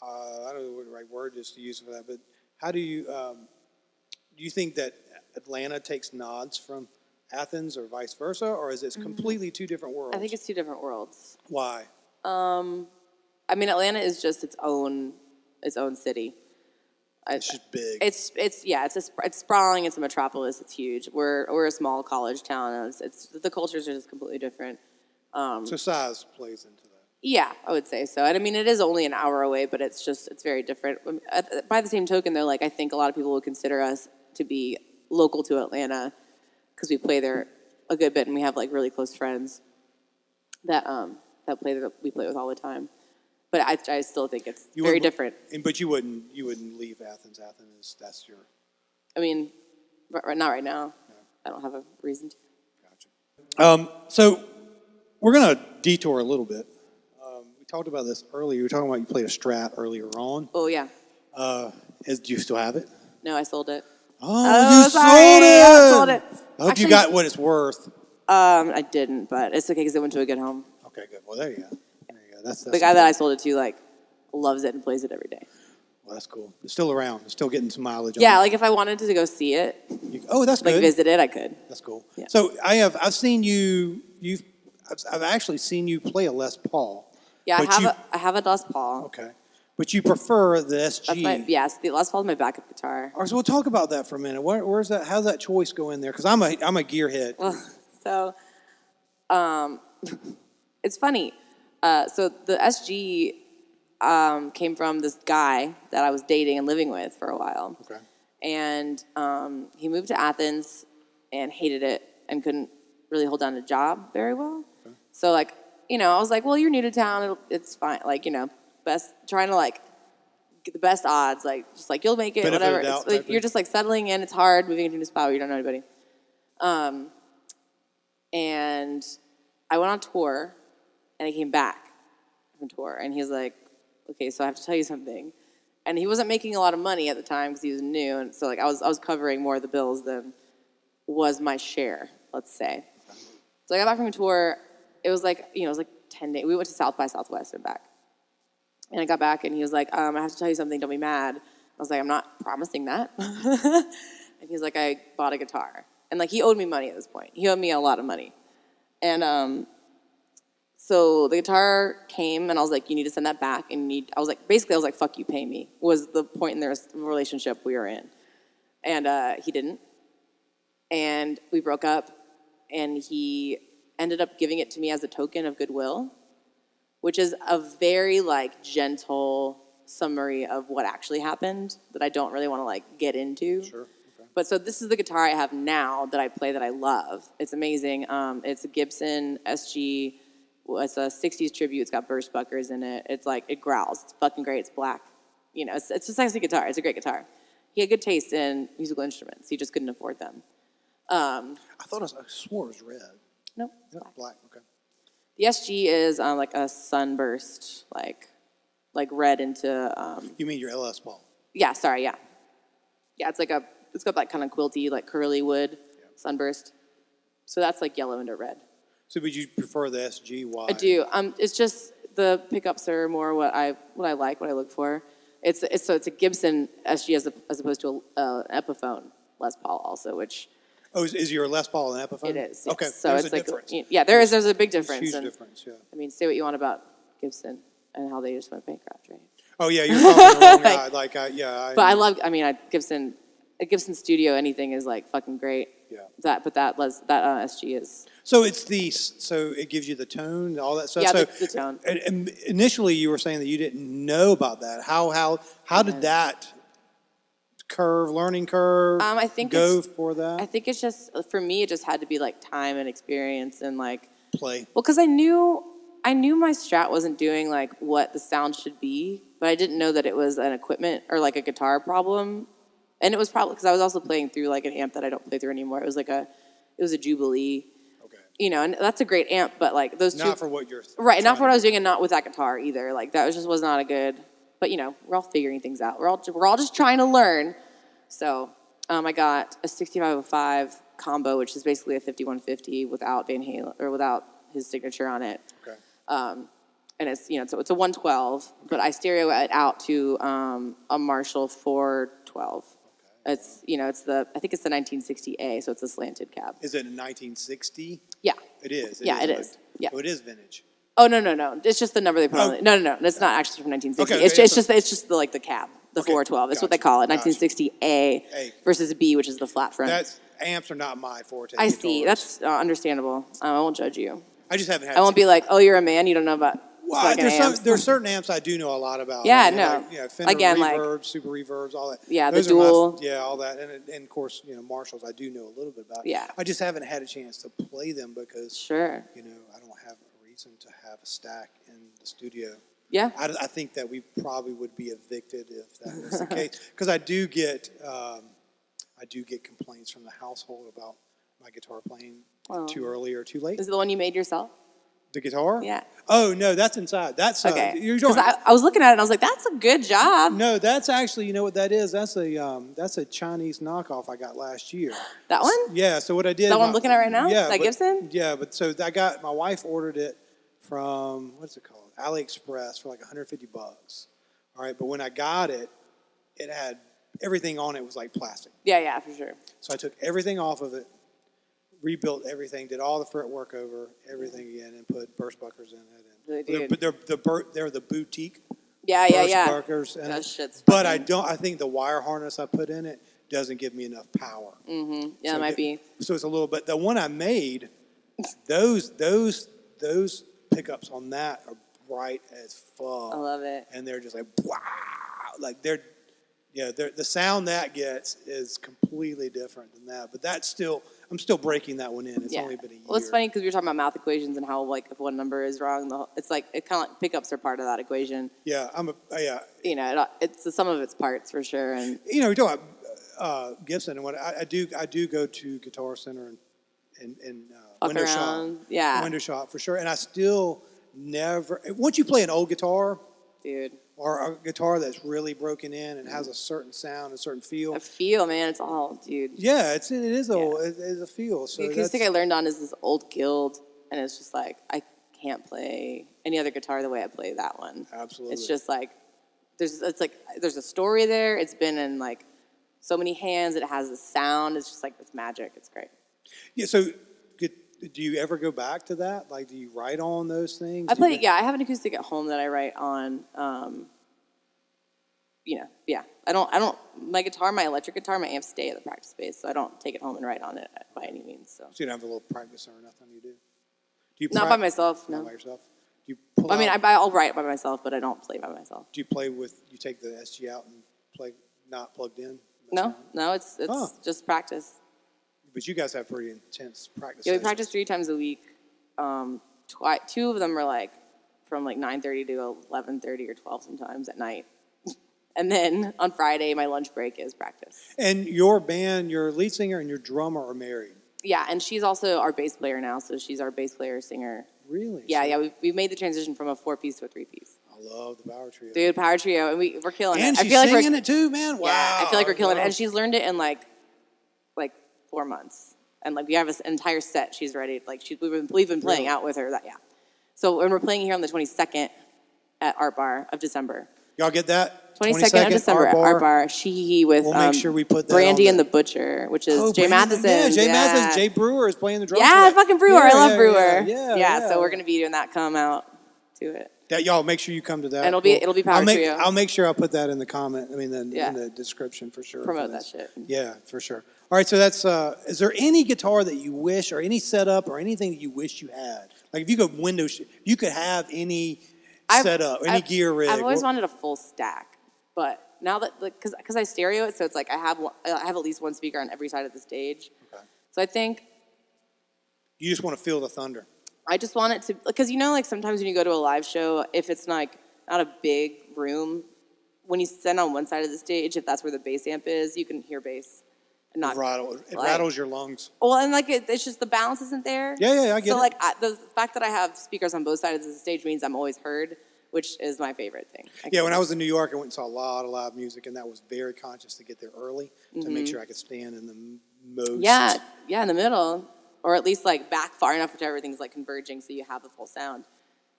I don't know what the right word is to use for that, but how do you think that Atlanta takes nods from Athens or vice versa, or is it completely two different worlds? I think it's two different worlds. Why? I mean, Atlanta is just its own city. It's just big. It's sprawling. It's a metropolis. It's huge. We're a small college town. It's the cultures are just completely different. So size plays into that. Yeah, I would say so. And I mean, it is only an hour away, but it's very different. By the same token, though, like I think a lot of people would consider us to be local to Atlanta because we play there a good bit, and we have like really close friends that play there, we play with all the time. But I still think it's very different. But you wouldn't leave Athens. Athens, that's your. I mean, not right now. No. I don't have a reason to. Gotcha. So we're gonna detour a little bit. We talked about this earlier. You were talking about you played a Strat earlier on. Oh yeah. Do you still have it? No, I sold it. Oh, you sorry. sold it. I sold it. I hope you got what it's worth. I didn't, but it's okay because it went to a good home. Okay, good. Well, there you go. That's the guy that I sold it to like loves it and plays it every day. Well, that's cool. It's still around. It's still getting some mileage. Yeah, like if I wanted to go see it, that's good. Like visit it, I could. That's cool. Yeah. So I've seen you. I've actually seen you play a Les Paul. Yeah, I have a Les Paul. Okay, but you prefer the SG. Yes, the Les Paul is my backup guitar. All right, so we'll talk about that for a minute. Where's that? How's that choice go in there? Because I'm a gearhead. Well, it's funny. So the SG came from this guy that I was dating and living with for a while. Okay. And he moved to Athens and hated it and couldn't really hold down a job very well. Okay. So like, I was like, well, you're new to town. It's fine. Like, trying to like get the best odds. Like, just like you'll make it, whatever. Like, you're just like settling in. It's hard moving into a new spot where you don't know anybody. And I went on tour. And I came back from tour, and he's like, okay, so I have to tell you something. And he wasn't making a lot of money at the time because he was new, and so like I was covering more of the bills than was my share, let's say. So I got back from a tour. It was like, it was like 10 days. We went to South by Southwest and back. And I got back, and he was like, I have to tell you something. Don't be mad. I was like, I'm not promising that. And he's like, I bought a guitar. And, like, he owed me money at this point. He owed me a lot of money. And so the guitar came, and I was like, you need to send that back. And I was like, fuck you, pay me, was the point in the relationship we were in. And he didn't. And we broke up, and he ended up giving it to me as a token of goodwill, which is a very, like, gentle summary of what actually happened that I don't really want to, like, get into. Sure. Okay. But so this is the guitar I have now that I play that I love. It's amazing. It's a Gibson SG. It's a 60s tribute. It's got burst buckers in it. It's like, it growls. It's fucking great. It's black. It's a sexy guitar. It's a great guitar. He had good taste in musical instruments. He just couldn't afford them. I swore it was red. Nope. Yeah, black. Okay. The SG is like a sunburst, like red into. You mean your LS Paul? Yeah. Sorry. Yeah. Yeah. It's got that kind of quilty, like curly wood sunburst. So that's like yellow into red. So would you prefer the SG? Why? I do. It's just the pickups are more what I like, what I look for. It's a Gibson SG as opposed to an Epiphone Les Paul also, which. Oh, is your Les Paul an Epiphone? It is. Yes. Okay. So there's it's a like difference. There's a big difference. Huge difference. Yeah. I mean, say what you want about Gibson and how they just went bankrupt, right? Oh yeah, you're talking the wrong guy. But I love. I mean, Gibson. A Gibson Studio, anything is like fucking great. Yeah. That SG is. So so it gives you the tone, all that stuff. Yeah, so the tone. And initially, you were saying that you didn't know about that. How did that learning curve I think go for that? I think it's just, for me, it just had to be like time and experience and like Play. Well, because I knew my Strat wasn't doing like what the sound should be, but I didn't know that it was an equipment or like a guitar problem. And it was probably because I was also playing through like an amp that I don't play through anymore. It was a Jubilee. Okay. And that's a great amp, but like those two. Not for what you're. Right, not for what I was doing, and not with that guitar either. Like that was not a good. But we're all figuring things out. We're all just trying to learn. So I got a 6505 combo, which is basically a 5150 without Van Halen or without his signature on it. Okay. And it's it's a 112, but I stereo it out to a Marshall 412. It's I think it's the 1960A, so it's a slanted cab. Is it a 1960? Yeah. It is. It is. Yeah. Oh, it is vintage. Oh no! It's just the number they put on it. No. It's not actually from 1960. Okay, It's just the cab, the 412. That's what they call it. 1960A versus B, which is the flat front. Amps are not my forte. I see. That's understandable. I won't judge you. I just haven't had. I won't be like, oh, you're a man. You don't know about. Well, there's certain amps I do know a lot about. Yeah, no. Fender Again, reverbs, super reverbs, all that. Yeah, those the dual. all that, and of course, Marshalls I do know a little bit about. Yeah. I just haven't had a chance to play them because sure. I don't have a reason to have a stack in the studio. Yeah. I think that we probably would be evicted if that was the case because I do get complaints from the household about my guitar playing too early or too late. Is it the one you made yourself? The guitar? Yeah. Oh no, that's inside. That's okay. Because I was looking at it and I was like, "That's a good job." No, that's actually, you know what that is? That's a Chinese knockoff I got last year. That one? Yeah. So what I did? That one I'm looking at right now? Yeah. Gibson? Yeah, but so my wife ordered it from what's it called? AliExpress for like $150. All right, but when I got it, it had everything on it was like plastic. Yeah, for sure. So I took everything off of it. Rebuilt everything, did all the fret work over everything again, and put burst buckers in it. But they're the boutique. Yeah. Burst buckers in that it. Shit's but I think the wire harness I put in it doesn't give me enough power. Mm-hmm. Yeah, so it might be. So it's a little bit. The one I made, those pickups on that are bright as fuck. I love it. And they're just like wow, like the sound that gets is completely different than that. But I'm still breaking that one in. It's only been a year. Well, it's funny because we were talking about math equations and how like if one number is wrong, it's kind of like pickups are part of that equation. Yeah, it's the sum of its parts for sure. And we talk about Gibson and what I do go to Guitar Center and window shop. Yeah, window shop for sure. And I still never once you play an old guitar, dude. or a guitar that's really broken in and has a certain sound, a certain feel. A feel, man. It's all, dude. Yeah, it is a feel. So the acoustic I learned on is this old Guild, and it's just like I can't play any other guitar the way I play that one. Absolutely. It's just like there's a story there. It's been in like so many hands. It has the sound. It's just like it's magic. It's great. Yeah. So, do you ever go back to that? Like, do you write on those things? I have an acoustic at home that I write on. I don't. My guitar, my electric guitar, my amps stay at the practice space, so I don't take it home and write on it by any means. So you don't have a little practice or nothing. You do. Do you not by myself? No. Not by yourself. Do you I'll write by myself, but I don't play by myself. Do you play with? You take the SG out and play not plugged in? No, it's just practice. But you guys have pretty intense practice. Yeah, we sessions. practice 3 times a week. 2 of them are like from like 9:30 to 11:30 or 12 sometimes at night. And then on Friday, my lunch break is practice. And your band, your lead singer and your drummer are married. Yeah, and she's also our bass player now, so she's our bass player, singer. Really? Yeah, we've made the transition from a 4-piece to a 3-piece. I love the power trio. Dude, power trio, and we're killing and it. And she's singing it too, man. Wow. Yeah, I feel like we're killing it. And she's learned it in like 4 months. And like we have an entire set she's ready. Like we've been playing out with her. So when we're playing here on the 22nd at Art Bar of December. Y'all get that? 22nd of December at Art Bar. SHEHEHE with we'll make sure we put that Brandy and the Butcher, which is Jay Matheson. Yeah, Jay Matheson. Jay Brewer is playing the drums. Yeah, fucking Brewer. I love Brewer. Yeah. So we're gonna be doing that. Come out to it. Y'all make sure you come to that. And it'll be power trio. I'll make sure I'll put that in the comment. In the description for sure. Promote that shit. Yeah, for sure. All right, so that's. Is there any guitar that you wish, or any setup, or anything that you wish you had? Like if you could you could have any setup, any gear rig. I've always wanted a full stack, but now that because I stereo it, so it's like I have at least one speaker on every side of the stage. Okay. So I think you just want to feel the thunder. I just want it to, because like sometimes when you go to a live show, if it's like not a big room, when you stand on one side of the stage, if that's where the bass amp is, you can hear bass. And it rattles your lungs. Well, and it's just the balance isn't there. Yeah, I get it. So the fact that I have speakers on both sides of the stage means I'm always heard, which is my favorite thing. When I was in New York, I went and saw a lot of live music, and that was very conscious to get there early to make sure I could stand in the most. Yeah, in the middle. Or at least like back far enough to everything's like converging so you have the full sound.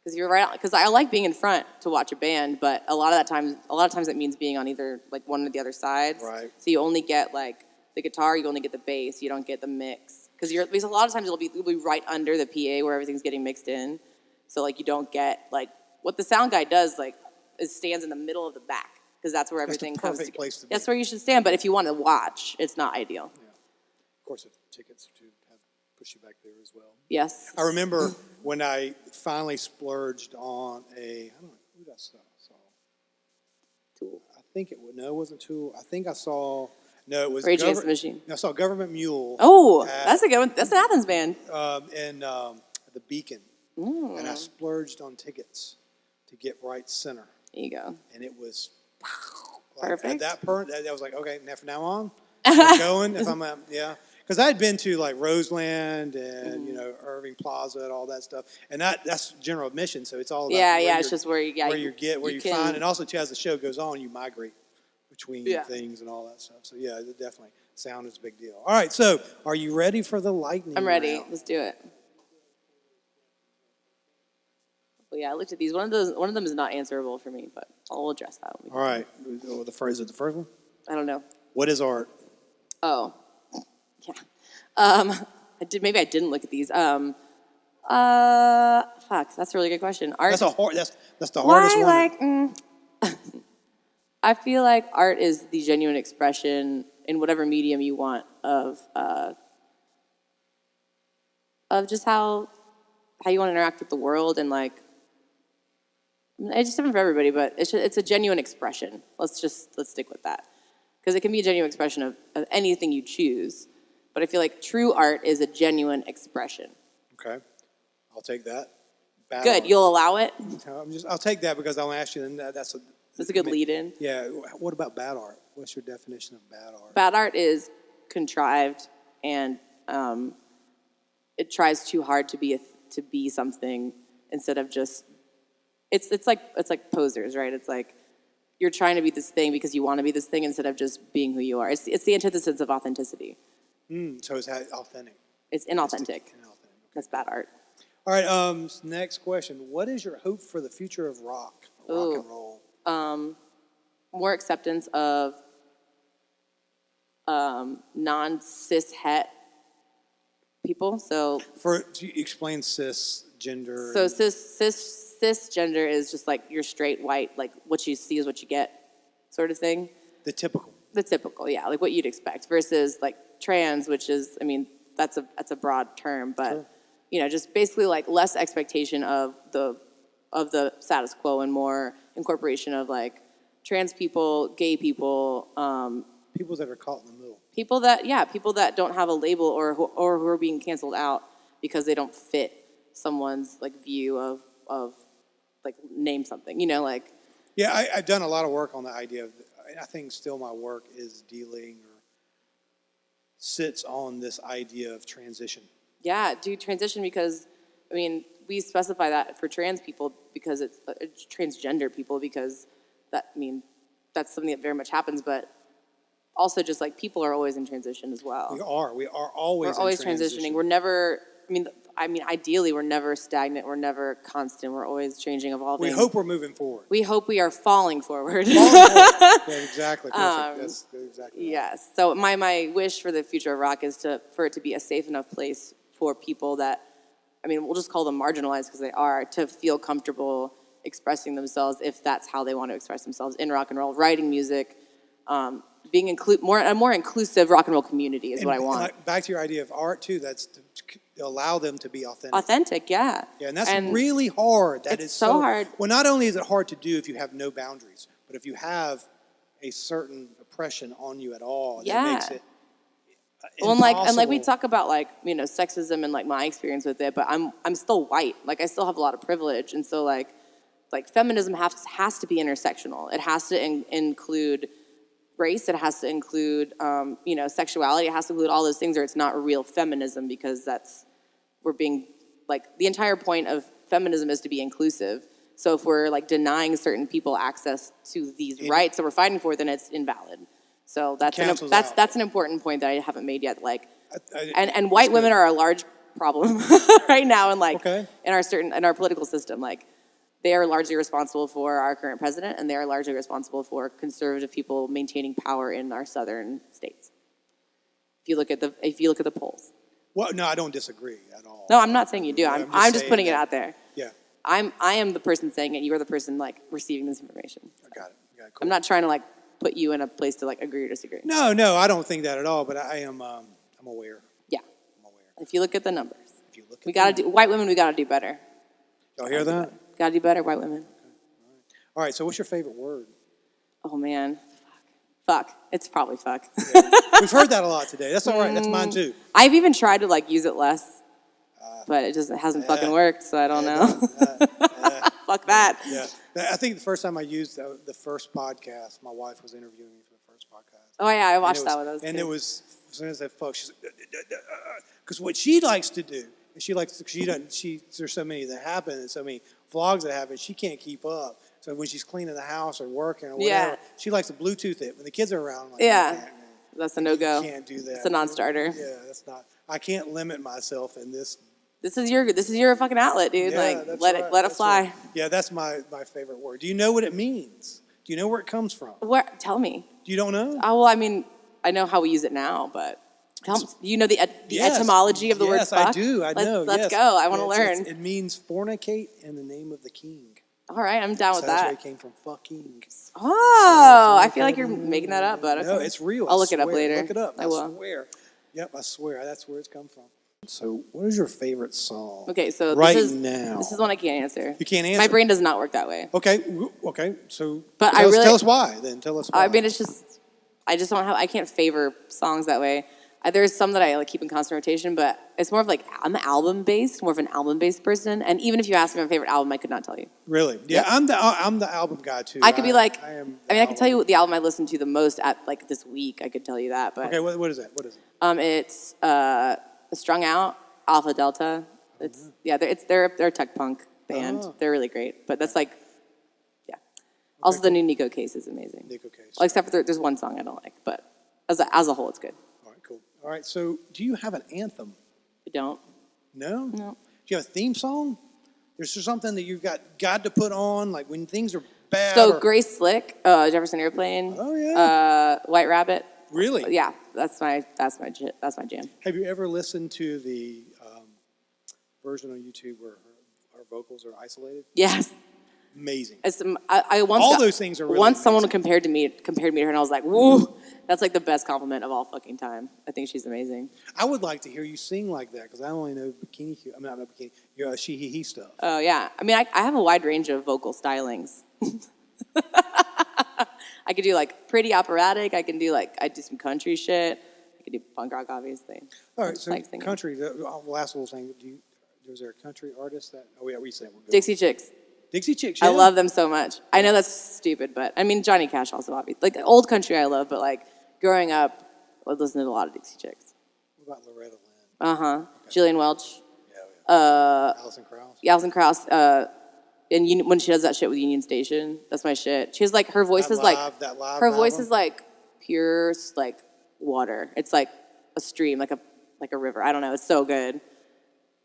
Because you're right. Because I like being in front to watch a band, but a lot of times it means being on either like one or the other sides. Right. So you only get like the guitar, you only get the bass, you don't get the mix. Because a lot of times you'll be right under the PA where everything's getting mixed in. So like you don't get like what the sound guy does is stands in the middle of the back because that's where everything that's the comes. Perfect place to be. That's where you should stand. But if you want to watch, it's not ideal. Yeah. Of course, if tickets to push you back there as well. Yes. I remember when I finally splurged on I don't know, who did I saw? Tool. I think it wasn't Tool. I think I saw, it was Rage Against the Machine. I saw Government Mule. Oh, that's a good one. That's an Athens band. And the Beacon. And I splurged on tickets to get right center. There you go. And it was perfect. That was like, okay, now from now on, I'm going. If I'm because I had been to like Roseland and Irving Plaza and all that stuff, and that's general admission, so it's all about it's just where you find, and also too as the show goes on, you migrate between things and all that stuff. So definitely sound is a big deal. All right, so are you ready for the lightning? I'm ready. round? Let's do it. Well, I looked at these. One of them is not answerable for me, but I'll address that one. All right, is it the first one? I don't know. What is art? Oh. Yeah. Maybe I didn't look at these. Fuck, that's a really good question. Art. That's the hardest one. I feel like art is the genuine expression in whatever medium you want of just how you want to interact with the world, and like it's different for everybody, but it's a genuine expression. Let's stick with that, because it can be a genuine expression of anything you choose. But I feel like true art is a genuine expression. Okay, I'll take that. Bad Good, art. You'll allow it? I'll take that because I'll ask you, and that's a good lead-in. Yeah, what about bad art? What's your definition of bad art? Bad art is contrived, and it tries too hard to be something instead of just, it's like posers, right? It's like you're trying to be this thing because you want to be this thing instead of just being who you are. It's the antithesis of authenticity. So it's authentic. It's inauthentic. Okay. That's bad art. All right. Next question. What is your hope for the future of rock and roll? More acceptance of non-cis het people. So Explain cisgender. So cisgender is just like you're straight white, like what you see is what you get, sort of thing. The typical, yeah, like what you'd expect. Versus like trans, which is, I mean, that's a broad term, but sure. You know, just basically like less expectation of the status quo and more incorporation of like trans people, gay people, people that are caught in the middle. People that don't have a label or who are being canceled out because they don't fit someone's like view of like name something, you know, like. Yeah, I've done a lot of work on the idea of. I think still my work is dealing or sits on this idea of transition. Yeah, do transition because, I mean, we specify that for trans people because it's transgender people because that, I mean, that's something that very much happens, but also just like people are always in transition as well. We are always transitioning. We're never, I mean, ideally we're never stagnant. We're never constant. We're always changing, evolving. We hope we're moving forward. We hope we are falling forward. Yeah, exactly. Perfect. That's exactly right. Yes. So my wish for the future of rock is for it to be a safe enough place for people that, I mean, we'll just call them marginalized because they are, to feel comfortable expressing themselves if that's how they want to express themselves in rock and roll, writing music, being a more inclusive rock and roll community is what I want. Like, back to your idea of art too, that's to allow them to be authentic. Authentic, yeah. Yeah, and that's really hard. That is so hard. Well, not only is it hard to do if you have no boundaries, but if you have a certain oppression on you at all, that makes it impossible. and like we talk about like, you know, sexism and like my experience with it, but I'm still white. Like I still have a lot of privilege, and so like feminism has to be intersectional. It has to include race. It has to include you know, sexuality. It has to include all those things, or it's not real feminism because we're being like, the entire point of feminism is to be inclusive. So if we're like denying certain people access to these rights that we're fighting for, then it's invalid. So that's an important point that I haven't made yet. Like, and white women are a large problem right now, in like in our political system. Like, they are largely responsible for our current president, and they are largely responsible for conservative people maintaining power in our southern states. If you look at the polls. Well, no, I don't disagree at all. No, I'm not saying you do. I'm just putting it out there. Yeah. I am the person saying it. You are the person like receiving this information. I got it. Cool. I'm not trying to like put you in a place to like agree or disagree. No, I don't think that at all. But I'm aware. Yeah. I'm aware. If you look at the numbers, we gotta do white women. We gotta do better. Y'all hear that? Gotta do better, white women. Okay. All right. So, what's your favorite word? Oh man, fuck. It's probably fuck. Yeah. We've heard that a lot today. That's all right. That's mine too. I've even tried to like use it less, but it hasn't fucking worked. So I don't know. Fuck that. Yeah. I think the first time I used the first podcast, my wife was interviewing me for the first podcast. Oh yeah, I watched that with us. And it was, as soon as I fuck, she's like, because what she likes to do, and there's so many that happen and so many vlogs that happen, she can't keep up. So when she's cleaning the house or working or whatever, she likes to Bluetooth it. When the kids are around, I'm like, that's a no-go. You can't do that. It's a non-starter. Yeah, that's not. I can't limit myself in this. This is your fucking outlet, dude. Yeah, like let it fly. Right. Yeah, that's my favorite word. Do you know what it means? Do you know where it comes from? Tell me. You don't know? Oh, well, I mean, I know how we use it now, but do you know the etymology of the word fuck? Yes, I do. I know. Let's go. I want to learn. It means fornicate in the name of the king. All right, I'm down with that. That's where it came from, fucking. Oh, I feel like you're making that up, but okay. No, it's real. I'll look it up later. Look it up. I will. Swear. Yep, I swear. That's where it's come from. So, what is your favorite song? Okay, so this is one I can't answer. You can't answer? My brain does not work that way. Okay. So, but tell us why, then. Tell us why. I mean, it's just, I can't favor songs that way. There's some that I like keep in constant rotation, but it's more of like, I'm more of an album-based person. And even if you ask me my favorite album, I could not tell you. Really? Yeah, I'm the album guy too. I could be like, I can tell you the album I listened to the most at like this week. I could tell you that. But okay, what is that? What is it? It's Strung Out, Alpha Delta. It's they're a tech punk band. Oh. They're really great. But that's like, Also, the new Nico case is amazing. Nico case. Well, except for there's one song I don't like, but as a whole, it's good. All right, cool. All right, so do you have an anthem? I don't. No? No. Do you have a theme song? There's just something that you've got to put on, like when things are bad. So Grace Slick, Jefferson Airplane. Oh, yeah. White Rabbit. Really? Yeah, that's my jam. Have you ever listened to the version on YouTube where her vocals are isolated? Yes. Amazing. I once All those things are really once someone amazing. compared me to her, and I was like, "Woo, that's like the best compliment of all fucking time." I think she's amazing. I would like to hear you sing like that because I only know bikini. I mean, not bikini. Your SHEHEHE stuff. Oh yeah, I mean, I have a wide range of vocal stylings. I could do like pretty operatic. I do some country shit. I could do punk rock, obviously. All right, so Like singing. country. The last little thing. Was there a country artist that? Oh yeah, we said we're good. Dixie Chicks. Dixie Chicks. I Yeah. love them so much. I know that's stupid, but I mean Johnny Cash also obviously. Like old country I love, but like growing up, I listened to a lot of Dixie Chicks. What about Loretta Lynn? Okay. Jillian Welch. Yeah. Alison Krauss. Alison Krauss. And when she does that shit with Union Station, that's my shit. She's like her voice is like her voice album? is like pure like water. It's like a stream, like a river. I don't know. It's so good.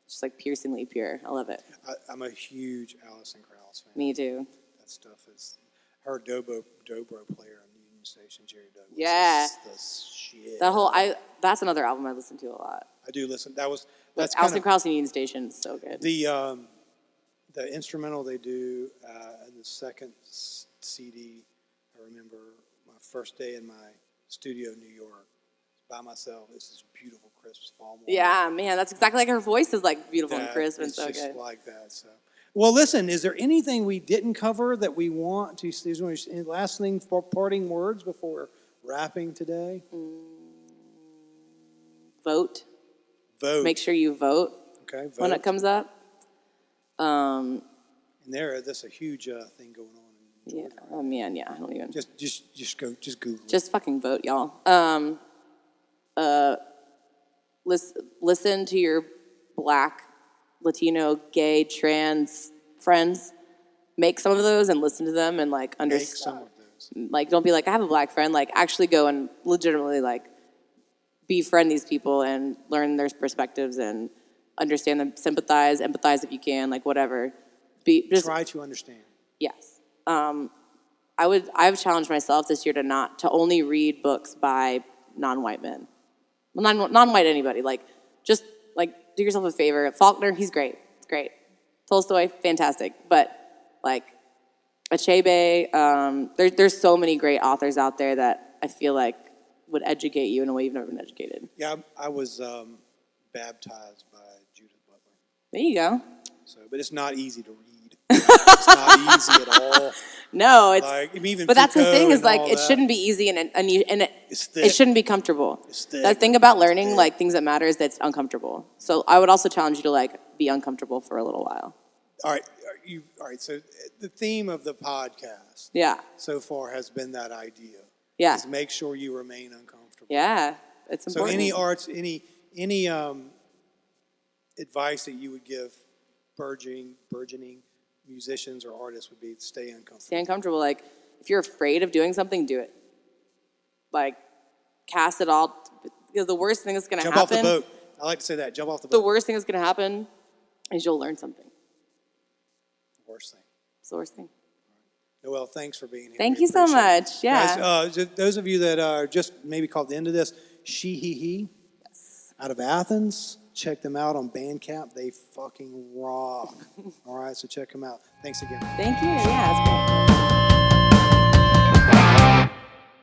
It's just like piercingly pure. I love it. I'm a huge Alison Krauss fan. Me too. That stuff is her dobro player on Union Station, Jerry Douglas. Yeah. Is the shit. That's another album I listen to a lot. I do listen. That's Alison Krauss and Union Station is so good. The instrumental they do in the second CD. I remember my first day in my studio in New York by myself. It's this beautiful, crisp fall morning. Yeah, man, that's exactly like her voice is like beautiful and crisp and so it's just good. like that. So, well, listen. Is there anything we didn't cover that we want to? Any last thing for parting words before wrapping today? Vote. Vote. Make sure you vote. Okay. Vote. When it comes up. And there's a huge thing going on in Yeah. Georgia. Oh man, yeah. I don't even. Just Google. Just fucking vote, y'all. Listen to your Black, Latino, gay, trans friends. Make some of those and listen to them and like Make understand. some of those. Like, don't be like, I have a Black friend. Like, actually go and legitimately like befriend these people and learn their perspectives and understand them, sympathize, empathize if you can, like whatever. Try to understand. Yes. I've challenged myself this year to only read books by non-white men. Well, non-white anybody. Like, just like do yourself a favor. Faulkner, he's great. It's great. Tolstoy, fantastic. But like Achebe, there's so many great authors out there that I feel like would educate you in a way you've never been educated. Yeah, I was baptized by Judith Butler. There you go. So, but it's not easy to read. It's not easy at all. No, it's. Like, even but that's the Foucault thing is and like all it that. shouldn't be easy and It's thick. it shouldn't be comfortable. It's thick. The thing about It's learning thick. like things that matter is that it's uncomfortable. So I would also challenge you to like be uncomfortable for a little while. All right. So the theme of the podcast, Yeah. so far has been that idea. Yeah. Is make sure you remain uncomfortable. Yeah. It's So important. any advice that you would give burgeoning musicians or artists would be to stay uncomfortable. Stay uncomfortable. Like if you're afraid of doing something, do it. Like cast it all. Because the worst thing that's going to Jump happen. off the boat. I like to say that. Jump off the boat. The worst thing that's going to happen is you'll learn something. The worst thing. It's the worst thing. Noelle, thanks for being here. Thank We you so appreciate it. much. Yeah. Guys, those of you that are just maybe caught the end of this, SHEHEHE, out of Athens, check them out on Bandcamp. They fucking rock. All right, so check them out. Thanks again. Thank you. Yeah, it's great.